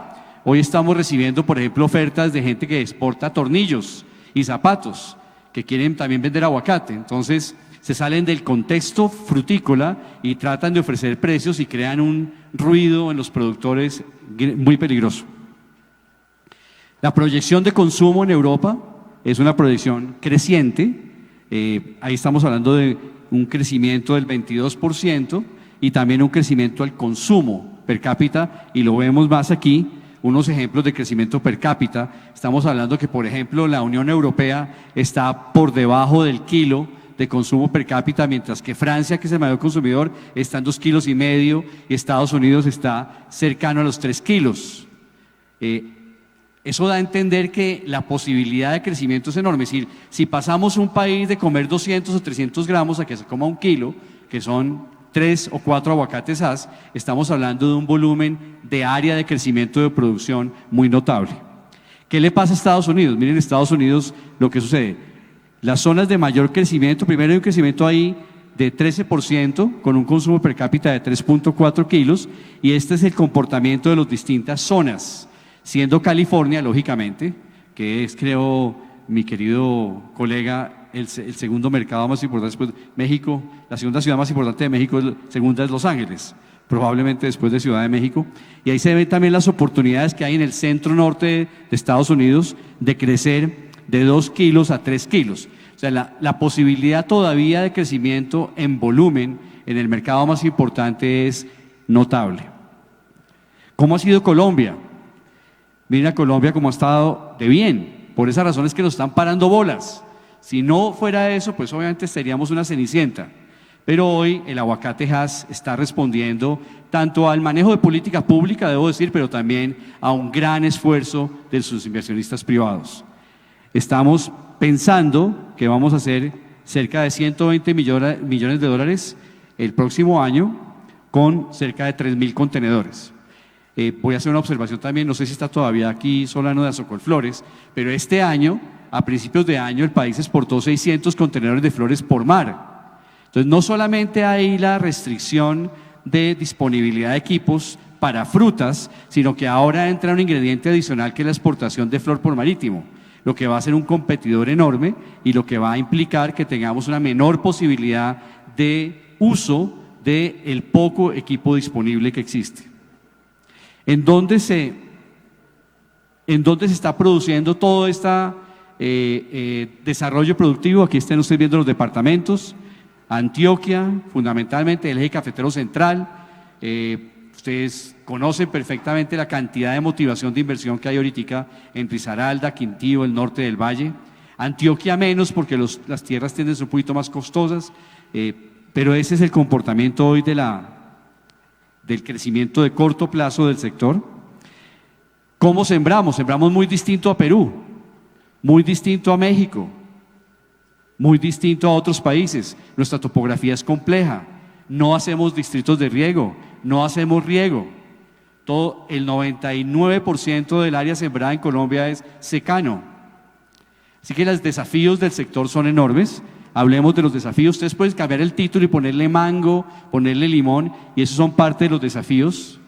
Hoy estamos recibiendo, por ejemplo, ofertas de gente que exporta tornillos y zapatos, que quieren también vender aguacate. Entonces, se salen del contexto frutícola y tratan de ofrecer precios y crean un ruido en los productores muy peligroso. La proyección de consumo en Europa es una proyección creciente. Ahí estamos hablando de un crecimiento del 22% y también un crecimiento del consumo per cápita, y lo vemos más aquí, unos ejemplos de crecimiento per cápita. Estamos hablando que, por ejemplo, la Unión Europea está por debajo del kilo de consumo per cápita, mientras que Francia, que es el mayor consumidor, está en 2,5 kilos y Estados Unidos está cercano a los 3 kilos. Eso da a entender que la posibilidad de crecimiento es enorme. Es decir, si pasamos un país de comer 200 o 300 gramos a que se coma 1 kilo, que son 3 o 4 aguacates as, estamos hablando de un volumen de área de crecimiento de producción muy notable. ¿Qué le pasa a Estados Unidos? Miren, en Estados Unidos lo que sucede. Las zonas de mayor crecimiento, primero hay un crecimiento ahí de 13%, con un consumo per cápita de 3,4 kilos, y este es el comportamiento de las distintas zonas, siendo California, lógicamente, que es, creo, mi querido colega, el segundo mercado más importante después de México. La segunda ciudad más importante de México, segunda es Los Ángeles, probablemente después de Ciudad de México, y ahí se ven también las oportunidades que hay en el centro norte de Estados Unidos de crecer de 2 kilos a 3 kilos. O sea, la posibilidad todavía de crecimiento en volumen en el mercado más importante es notable. ¿Cómo ha sido Colombia? Miren a Colombia cómo ha estado de bien. Por esa razón es que nos están parando bolas. Si no fuera eso, pues obviamente seríamos una cenicienta. Pero hoy el aguacate Hass está respondiendo tanto al manejo de política pública, debo decir, pero también a un gran esfuerzo de sus inversionistas privados. Estamos pensando que vamos a hacer cerca de 120 millones de dólares el próximo año con cerca de 3,000 contenedores. Voy a hacer una observación también, no sé si está todavía aquí Solano de Azocolflores, pero este año, a principios de año, el país exportó 600 contenedores de flores por mar. Entonces, no solamente hay la restricción de disponibilidad de equipos para frutas, sino que ahora entra un ingrediente adicional que es la exportación de flor por marítimo, lo que va a ser un competidor enorme y lo que va a implicar que tengamos una menor posibilidad de uso del poco equipo disponible que existe. ¿En dónde se está produciendo todo este desarrollo productivo? Aquí están ustedes viendo los departamentos. Antioquia, fundamentalmente el eje cafetero central. Ustedes conocen perfectamente la cantidad de motivación de inversión que hay ahorita en Risaralda, Quintío, el norte del valle. Antioquia menos porque las tierras tienden a ser un poquito más costosas, pero ese es el comportamiento hoy del crecimiento de corto plazo del sector. ¿Cómo sembramos? Sembramos muy distinto a Perú, muy distinto a México, muy distinto a otros países. Nuestra topografía es compleja, no hacemos distritos de riego, no hacemos riego. Todo el 99% del área sembrada en Colombia es secano. Así que los desafíos del sector son enormes. Hablemos de los desafíos. Ustedes pueden cambiar el título y ponerle mango, ponerle limón, y esos son parte de los desafíos.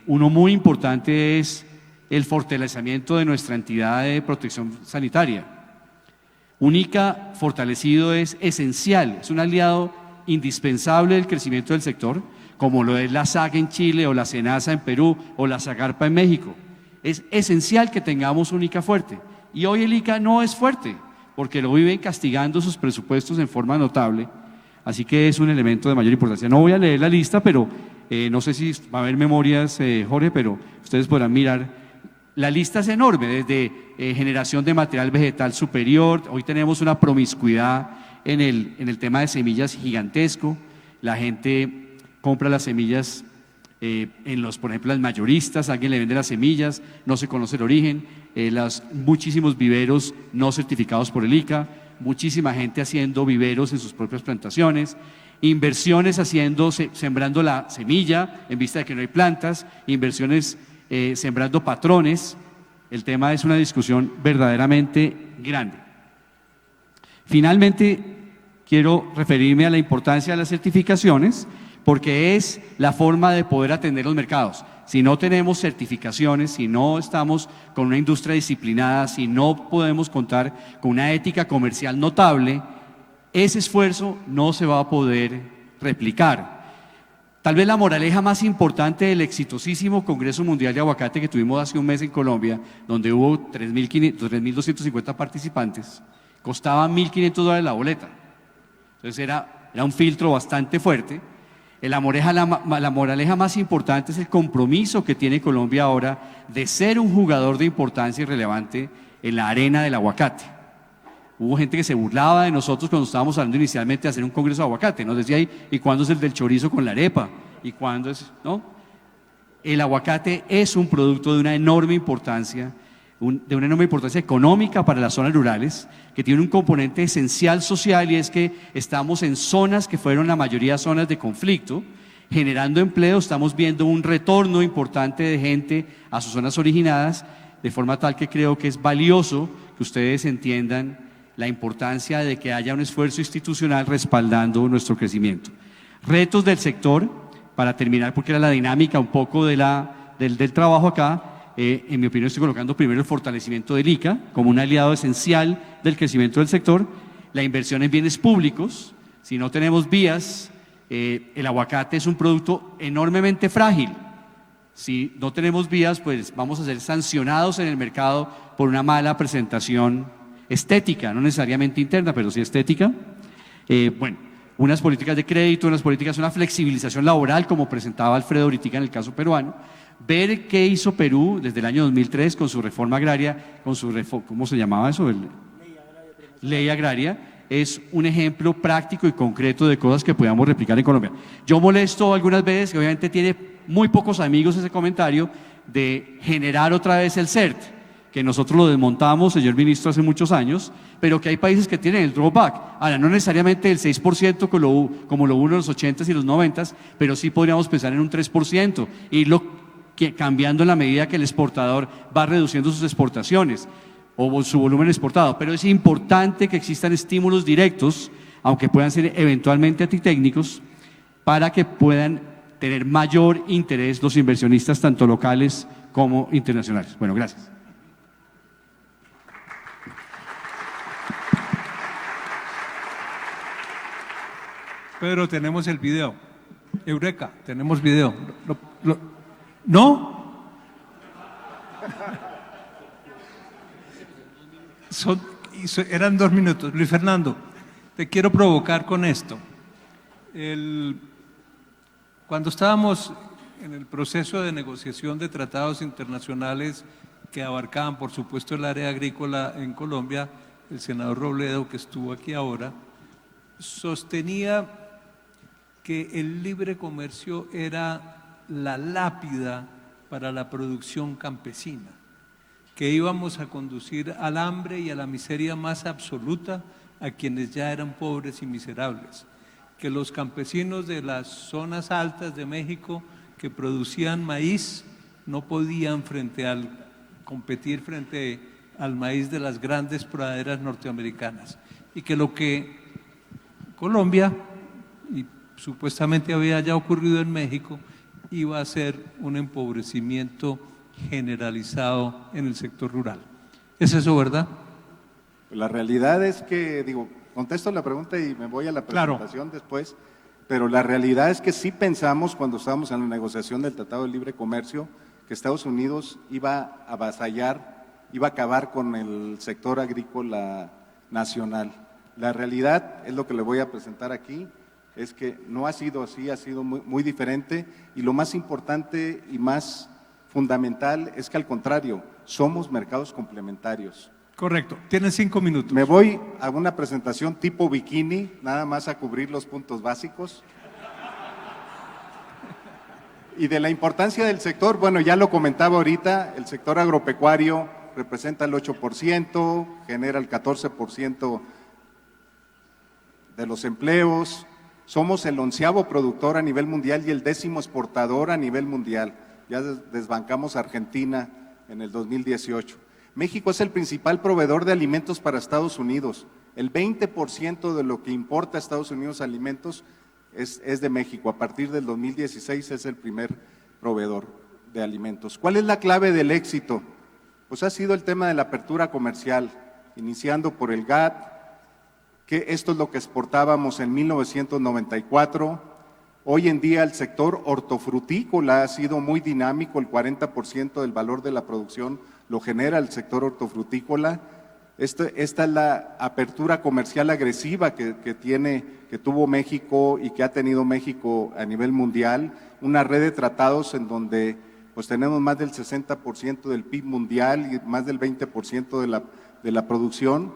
Uno muy importante es el fortalecimiento de nuestra entidad de protección sanitaria. UNICA fortalecido es esencial, es un aliado indispensable del crecimiento del sector, como lo es la SAC en Chile o la SENASA en Perú o la SAGARPA en México. Es esencial que tengamos UNICA fuerte, y hoy el ICA no es fuerte, porque lo viven castigando sus presupuestos en forma notable, así que es un elemento de mayor importancia. No voy a leer la lista, pero no sé si va a haber memorias, Jorge, pero ustedes podrán mirar. La lista es enorme, desde generación de material vegetal superior. Hoy tenemos una promiscuidad en el tema de semillas gigantesco. La gente compra las semillas por ejemplo, las mayoristas, alguien le vende las semillas, no se conoce el origen, muchísimos viveros no certificados por el ICA, muchísima gente haciendo viveros en sus propias plantaciones, inversiones sembrando la semilla en vista de que no hay plantas, inversiones sembrando patrones. El tema es una discusión verdaderamente grande. Finalmente, quiero referirme a la importancia de las certificaciones, porque es la forma de poder atender los mercados. Si no tenemos certificaciones, si no estamos con una industria disciplinada, si no podemos contar con una ética comercial notable, ese esfuerzo no se va a poder replicar. Tal vez la moraleja más importante del exitosísimo Congreso Mundial de Aguacate que tuvimos hace un mes en Colombia, donde hubo 3.250 participantes, costaba $1.500 la boleta. Entonces era un filtro bastante fuerte. La moraleja más importante es el compromiso que tiene Colombia ahora de ser un jugador de importancia y relevante en la arena del aguacate. Hubo gente que se burlaba de nosotros cuando estábamos hablando inicialmente de hacer un congreso de aguacate. Nos decía, ¿y cuándo es el del chorizo con la arepa? ¿Y cuándo es? ¿No? El aguacate es un producto de una enorme importancia, económica para las zonas rurales, que tiene un componente esencial social, y es que estamos en zonas que fueron la mayoría zonas de conflicto, generando empleo. Estamos viendo un retorno importante de gente a sus zonas originadas, de forma tal que creo que es valioso que ustedes entiendan la importancia de que haya un esfuerzo institucional respaldando nuestro crecimiento. Retos del sector, para terminar, porque era la dinámica un poco del trabajo acá. En mi opinión, estoy colocando primero el fortalecimiento del ICA como un aliado esencial del crecimiento del sector, la inversión en bienes públicos. Si no tenemos vías, el aguacate es un producto enormemente frágil. Si no tenemos vías, pues vamos a ser sancionados en el mercado por una mala presentación estética, no necesariamente interna, pero sí estética. Unas políticas de crédito, una flexibilización laboral, como presentaba Alfredo ahorita en el caso peruano. Ver qué hizo Perú desde el año 2003 con su reforma agraria, ¿cómo se llamaba eso? Ley agraria, es un ejemplo práctico y concreto de cosas que podamos replicar en Colombia. Yo molesto algunas veces, que obviamente tiene muy pocos amigos ese comentario, de generar otra vez el CERT, que nosotros lo desmontamos, señor ministro, hace muchos años, pero que hay países que tienen el drawback. Ahora, no necesariamente el 6% como lo hubo en los 80s y los 90s, pero sí podríamos pensar en un 3%, cambiando en la medida que el exportador va reduciendo sus exportaciones o su volumen exportado. Pero es importante que existan estímulos directos, aunque puedan ser eventualmente antitécnicos, para que puedan tener mayor interés los inversionistas, tanto locales como internacionales. Bueno, gracias. Pedro, tenemos el video. Eureka, tenemos video. ¿No? Eran 2 minutos. Luis Fernando, te quiero provocar con esto. Cuando estábamos en el proceso de negociación de tratados internacionales que abarcaban, por supuesto, el área agrícola en Colombia, el senador Robledo, que estuvo aquí ahora, sostenía que el libre comercio era la lápida para la producción campesina, que íbamos a conducir al hambre y a la miseria más absoluta a quienes ya eran pobres y miserables, que los campesinos de las zonas altas de México que producían maíz no podían competir frente al maíz de las grandes praderas norteamericanas, y que lo que Colombia, y supuestamente había ya ocurrido en México, iba a ser un empobrecimiento generalizado en el sector rural. ¿Es eso verdad? La realidad es que, contesto la pregunta y me voy a la presentación después, pero la realidad es que sí pensamos, cuando estábamos en la negociación del Tratado de Libre Comercio, que Estados Unidos iba a avasallar, iba a acabar con el sector agrícola nacional. La realidad es lo que le voy a presentar aquí, es que no ha sido así, ha sido muy, muy diferente, y lo más importante y más fundamental es que al contrario, somos mercados complementarios. Correcto, tienen 5 minutos. Me voy a una presentación tipo bikini, nada más a cubrir los puntos básicos. Y de la importancia del sector, bueno, ya lo comentaba ahorita, el sector agropecuario representa el 8%, genera el 14% de los empleos. Somos el 11º productor a nivel mundial y el 10º exportador a nivel mundial. Ya desbancamos a Argentina en el 2018. México es el principal proveedor de alimentos para Estados Unidos. El 20% de lo que importa a Estados Unidos alimentos es de México. A partir del 2016 es el primer proveedor de alimentos. ¿Cuál es la clave del éxito? Pues ha sido el tema de la apertura comercial, iniciando por el GATT, que esto es lo que exportábamos en 1994. Hoy en día el sector hortofrutícola ha sido muy dinámico, el 40% del valor de la producción lo genera el sector hortofrutícola. Esta es la apertura comercial agresiva que tuvo México y que ha tenido México a nivel mundial, una red de tratados en donde pues tenemos más del 60% del PIB mundial y más del 20% de la producción.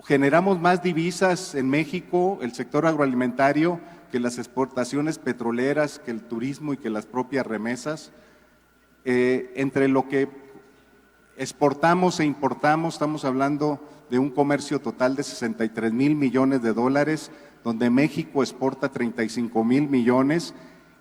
Generamos más divisas en México, el sector agroalimentario, que las exportaciones petroleras, que el turismo y que las propias remesas. Entre lo que exportamos e importamos, estamos hablando de un comercio total de 63,000 millones de dólares, donde México exporta 35,000 millones,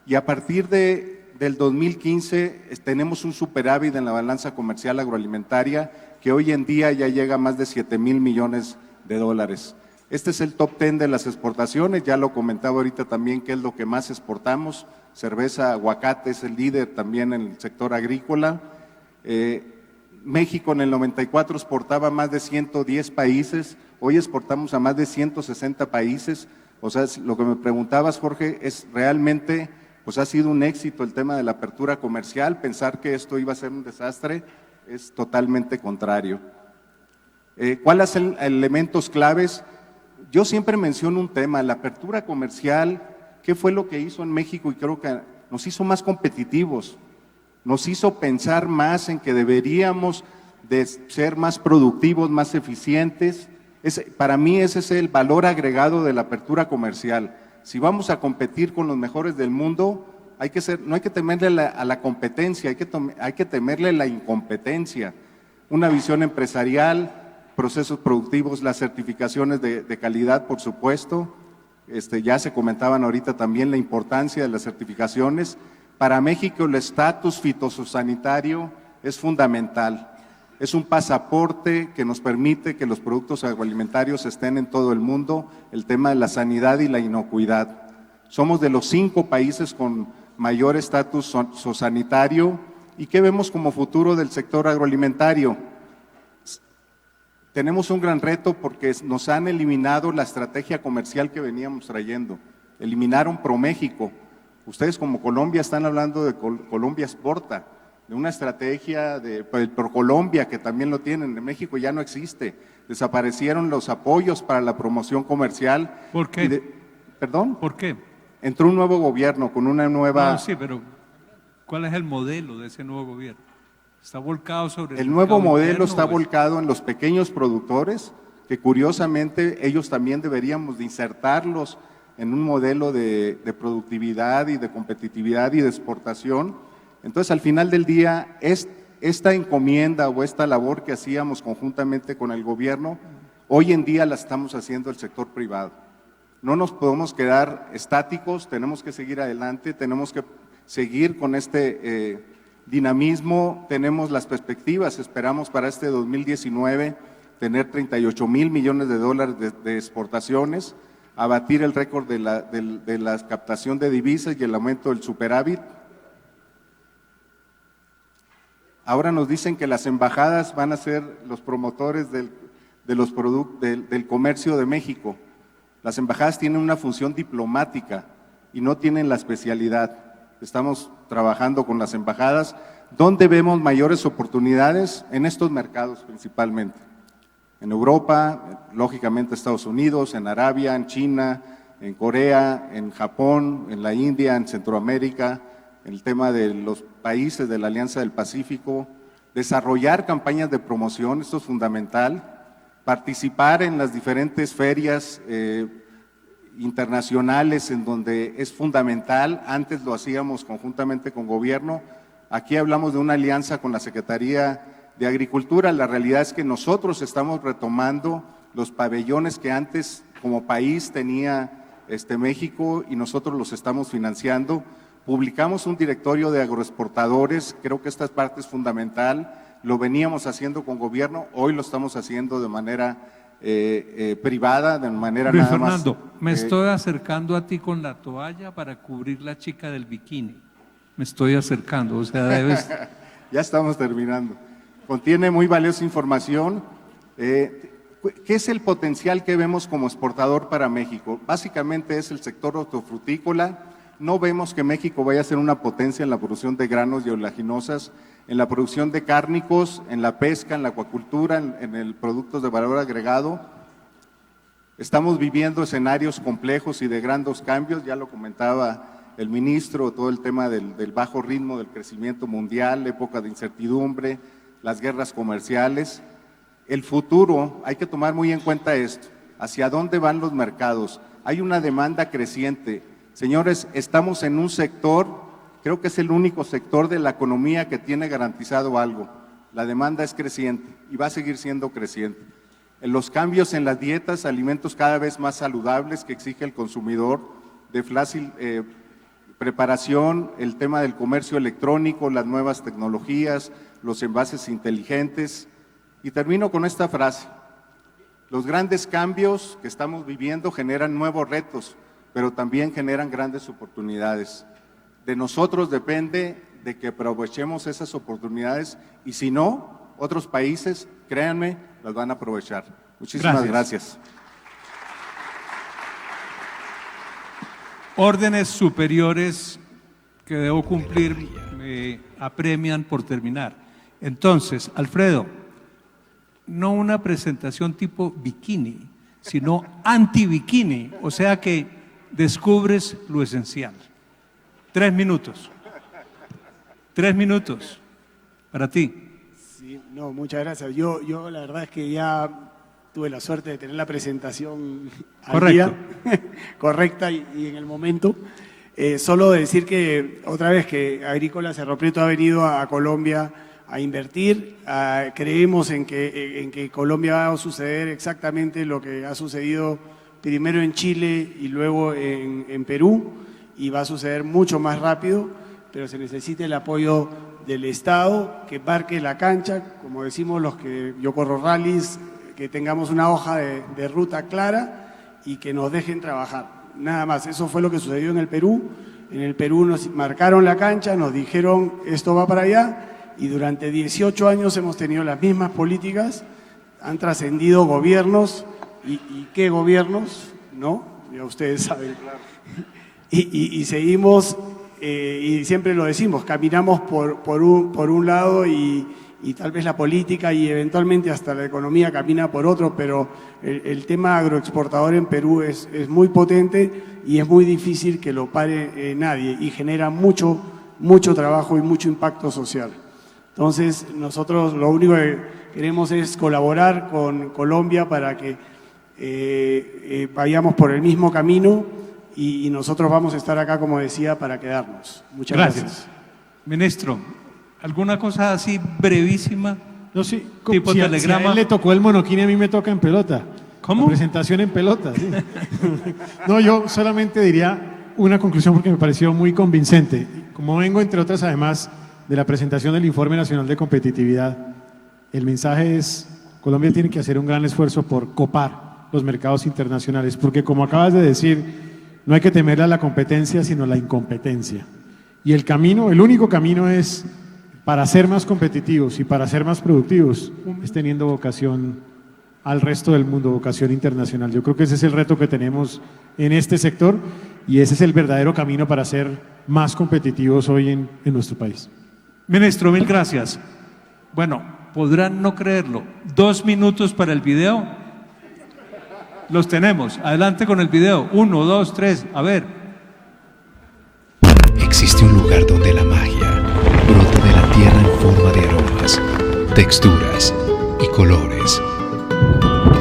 y a partir del 2015 tenemos un superávit en la balanza comercial agroalimentaria que hoy en día ya llega a más de 7,000 millones de dólares. Este es el top 10 de las exportaciones, ya lo comentaba ahorita también qué es lo que más exportamos, cerveza, aguacate es el líder también en el sector agrícola. México en el 94 exportaba a más de 110 países, hoy exportamos a más de 160 países, o sea, lo que me preguntabas, Jorge, es realmente, pues ha sido un éxito el tema de la apertura comercial. Pensar que esto iba a ser un desastre es totalmente contrario. ¿Cuáles son elementos claves? Yo siempre menciono un tema, la apertura comercial. ¿Qué fue lo que hizo en México? Y creo que nos hizo más competitivos, nos hizo pensar más en que deberíamos de ser más productivos, más eficientes. Para mí ese es el valor agregado de la apertura comercial. Si vamos a competir con los mejores del mundo, no hay que temerle a la competencia, hay que temerle a la incompetencia. Una visión empresarial, procesos productivos, las certificaciones de calidad, por supuesto. Ya se comentaban ahorita también la importancia de las certificaciones. Para México el estatus fitosanitario es fundamental. Es un pasaporte que nos permite que los productos agroalimentarios estén en todo el mundo, el tema de la sanidad y la inocuidad. Somos de los 5 países con mayor estatus sanitario. ¿Y qué vemos como futuro del sector agroalimentario? Tenemos un gran reto porque nos han eliminado la estrategia comercial que veníamos trayendo. Eliminaron ProMéxico. Ustedes como Colombia están hablando de Colombia Exporta, de una estrategia de ProColombia que también lo tienen. En México ya no existe. Desaparecieron los apoyos para la promoción comercial. ¿Por qué? ¿Perdón? ¿Por qué? Entró un nuevo gobierno con una nueva… No, sí, pero ¿cuál es el modelo de ese nuevo gobierno? ¿Está volcado sobre el nuevo modelo? Está volcado volcado en los pequeños productores, que curiosamente ellos también deberíamos de insertarlos en un modelo de productividad y de competitividad y de exportación. Entonces, al final del día, esta encomienda o esta labor que hacíamos conjuntamente con el gobierno, hoy en día la estamos haciendo el sector privado. No nos podemos quedar estáticos, tenemos que seguir adelante, tenemos que seguir con este dinamismo. Tenemos las perspectivas, esperamos para este 2019 tener 38,000 millones de dólares de exportaciones, abatir el récord de la captación de divisas y el aumento del superávit. Ahora nos dicen que las embajadas van a ser los promotores del comercio de México. Las embajadas tienen una función diplomática y no tienen la especialidad. Estamos trabajando con las embajadas. ¿Dónde vemos mayores oportunidades? En estos mercados principalmente. En Europa, lógicamente Estados Unidos, en Arabia, en China, en Corea, en Japón, en la India, en Centroamérica, en el tema de los países de la Alianza del Pacífico. Desarrollar campañas de promoción, esto es fundamental. Participar en las diferentes ferias internacionales en donde es fundamental. Antes lo hacíamos conjuntamente con gobierno. Aquí hablamos de una alianza con la Secretaría de Agricultura. La realidad es que nosotros estamos retomando los pabellones que antes como país tenía México y nosotros los estamos financiando. Publicamos un directorio de agroexportadores, creo que esta parte es fundamental. Lo veníamos haciendo con gobierno, hoy lo estamos haciendo de manera privada, de manera Luis nada más. Fernando, me estoy acercando a ti con la toalla para cubrir la chica del bikini. Me estoy acercando, o sea, debes... Ya estamos terminando. Contiene muy valiosa información. ¿Qué es el potencial que vemos como exportador para México? Básicamente es el sector hortofrutícola. No vemos que México vaya a ser una potencia en la producción de granos y oleaginosas, en la producción de cárnicos, en la pesca, en la acuacultura, en el productos de valor agregado. Estamos viviendo escenarios complejos y de grandes cambios, ya lo comentaba el ministro, todo el tema del bajo ritmo del crecimiento mundial, época de incertidumbre, las guerras comerciales. El futuro, hay que tomar muy en cuenta esto, hacia dónde van los mercados. Hay una demanda creciente. Señores, estamos en un sector, creo que es el único sector de la economía que tiene garantizado algo. La demanda es creciente y va a seguir siendo creciente. En los cambios en las dietas, alimentos cada vez más saludables que exige el consumidor, de fácil preparación, el tema del comercio electrónico, las nuevas tecnologías, los envases inteligentes. Y termino con esta frase: los grandes cambios que estamos viviendo generan nuevos retos, pero también generan grandes oportunidades. De nosotros depende de que aprovechemos esas oportunidades y si no, otros países, créanme, las van a aprovechar. Muchísimas gracias. Órdenes superiores que debo cumplir me apremian por terminar. Entonces, Alfredo, no una presentación tipo bikini, sino anti-bikini, o sea que descubres lo esencial. 3 minutos. 3 minutos para ti. Sí, no, muchas gracias. Yo la verdad es que ya tuve la suerte de tener la presentación al día, correcta y en el momento. Solo decir que otra vez que Agrícola Cerro Prieto ha venido a Colombia a invertir, creemos en que Colombia va a suceder exactamente lo que ha sucedido primero en Chile y luego en Perú, y va a suceder mucho más rápido, pero se necesita el apoyo del Estado, que marque la cancha, como decimos los que yo corro rallies, que tengamos una hoja de ruta clara y que nos dejen trabajar. Nada más, eso fue lo que sucedió en el Perú. En el Perú nos marcaron la cancha, nos dijeron esto va para allá, y durante 18 años hemos tenido las mismas políticas, han trascendido gobiernos, y qué gobiernos, ¿no? Ya ustedes saben. Y seguimos, y siempre lo decimos, caminamos por un lado y tal vez la política y eventualmente hasta la economía camina por otro, pero el tema agroexportador en Perú es muy potente y es muy difícil que lo pare nadie, y genera mucho trabajo y mucho impacto social. Entonces, nosotros lo único que queremos es colaborar con Colombia para que vayamos por el mismo camino, y nosotros vamos a estar acá, como decía, para quedarnos. Muchas gracias. Ministro, ¿alguna cosa así brevísima? No, sí, tipo si telegrama. A él le tocó el monoquín, a mí me toca en pelota. ¿Cómo? La presentación en pelota, sí. No, yo solamente diría una conclusión porque me pareció muy convincente. Como vengo, entre otras, además, de la presentación del Informe Nacional de Competitividad, el mensaje es: Colombia tiene que hacer un gran esfuerzo por copar los mercados internacionales, porque como acabas de decir, no hay que temerle a la competencia, sino a la incompetencia. Y el camino, el único camino es, para ser más competitivos y para ser más productivos, es teniendo vocación al resto del mundo, vocación internacional. Yo creo que ese es el reto que tenemos en este sector, y ese es el verdadero camino para ser más competitivos hoy en nuestro país. Ministro, mil gracias. Bueno, podrán no creerlo. 2 minutos para el video. Los tenemos. Adelante con el video. 1, 2, 3. A ver. Existe un lugar donde la magia brota de la tierra en forma de aromas, texturas y colores,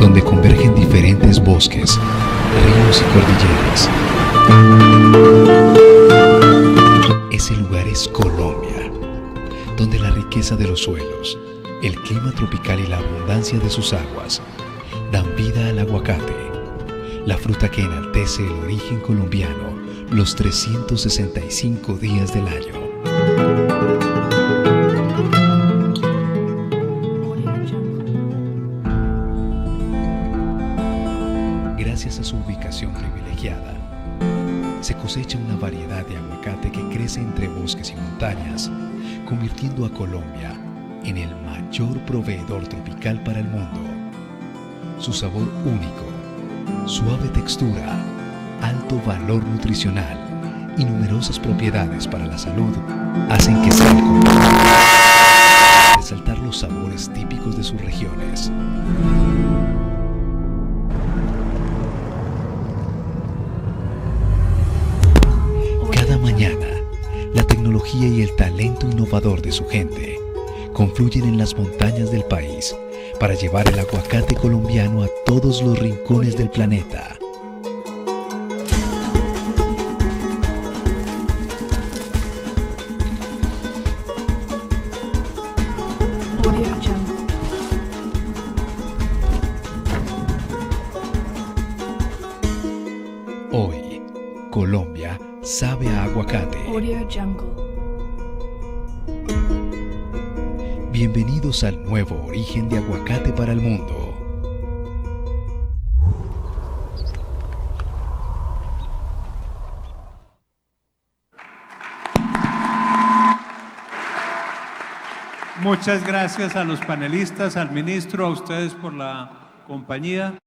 donde convergen diferentes bosques, ríos y cordilleras. Ese lugar es Colombia, donde la riqueza de los suelos, el clima tropical y la abundancia de sus aguas dan vida al aguacate, la fruta que enaltece el origen colombiano los 365 días del año. crece entre bosques y montañas, convirtiendo a Colombia en el mayor proveedor tropical para el mundo. Su sabor único, suave textura, alto valor nutricional y numerosas propiedades para la salud hacen que sea el colombiano resaltar los sabores típicos de sus regiones. Cada mañana, la tecnología y el talento innovador de su gente confluyen en las montañas del país para llevar el aguacate colombiano a todos los rincones del planeta. Hoy, Colombia sabe a aguacate. Bienvenidos al nuevo origen de aguacate para el mundo. Muchas gracias a los panelistas, al ministro, a ustedes por la compañía.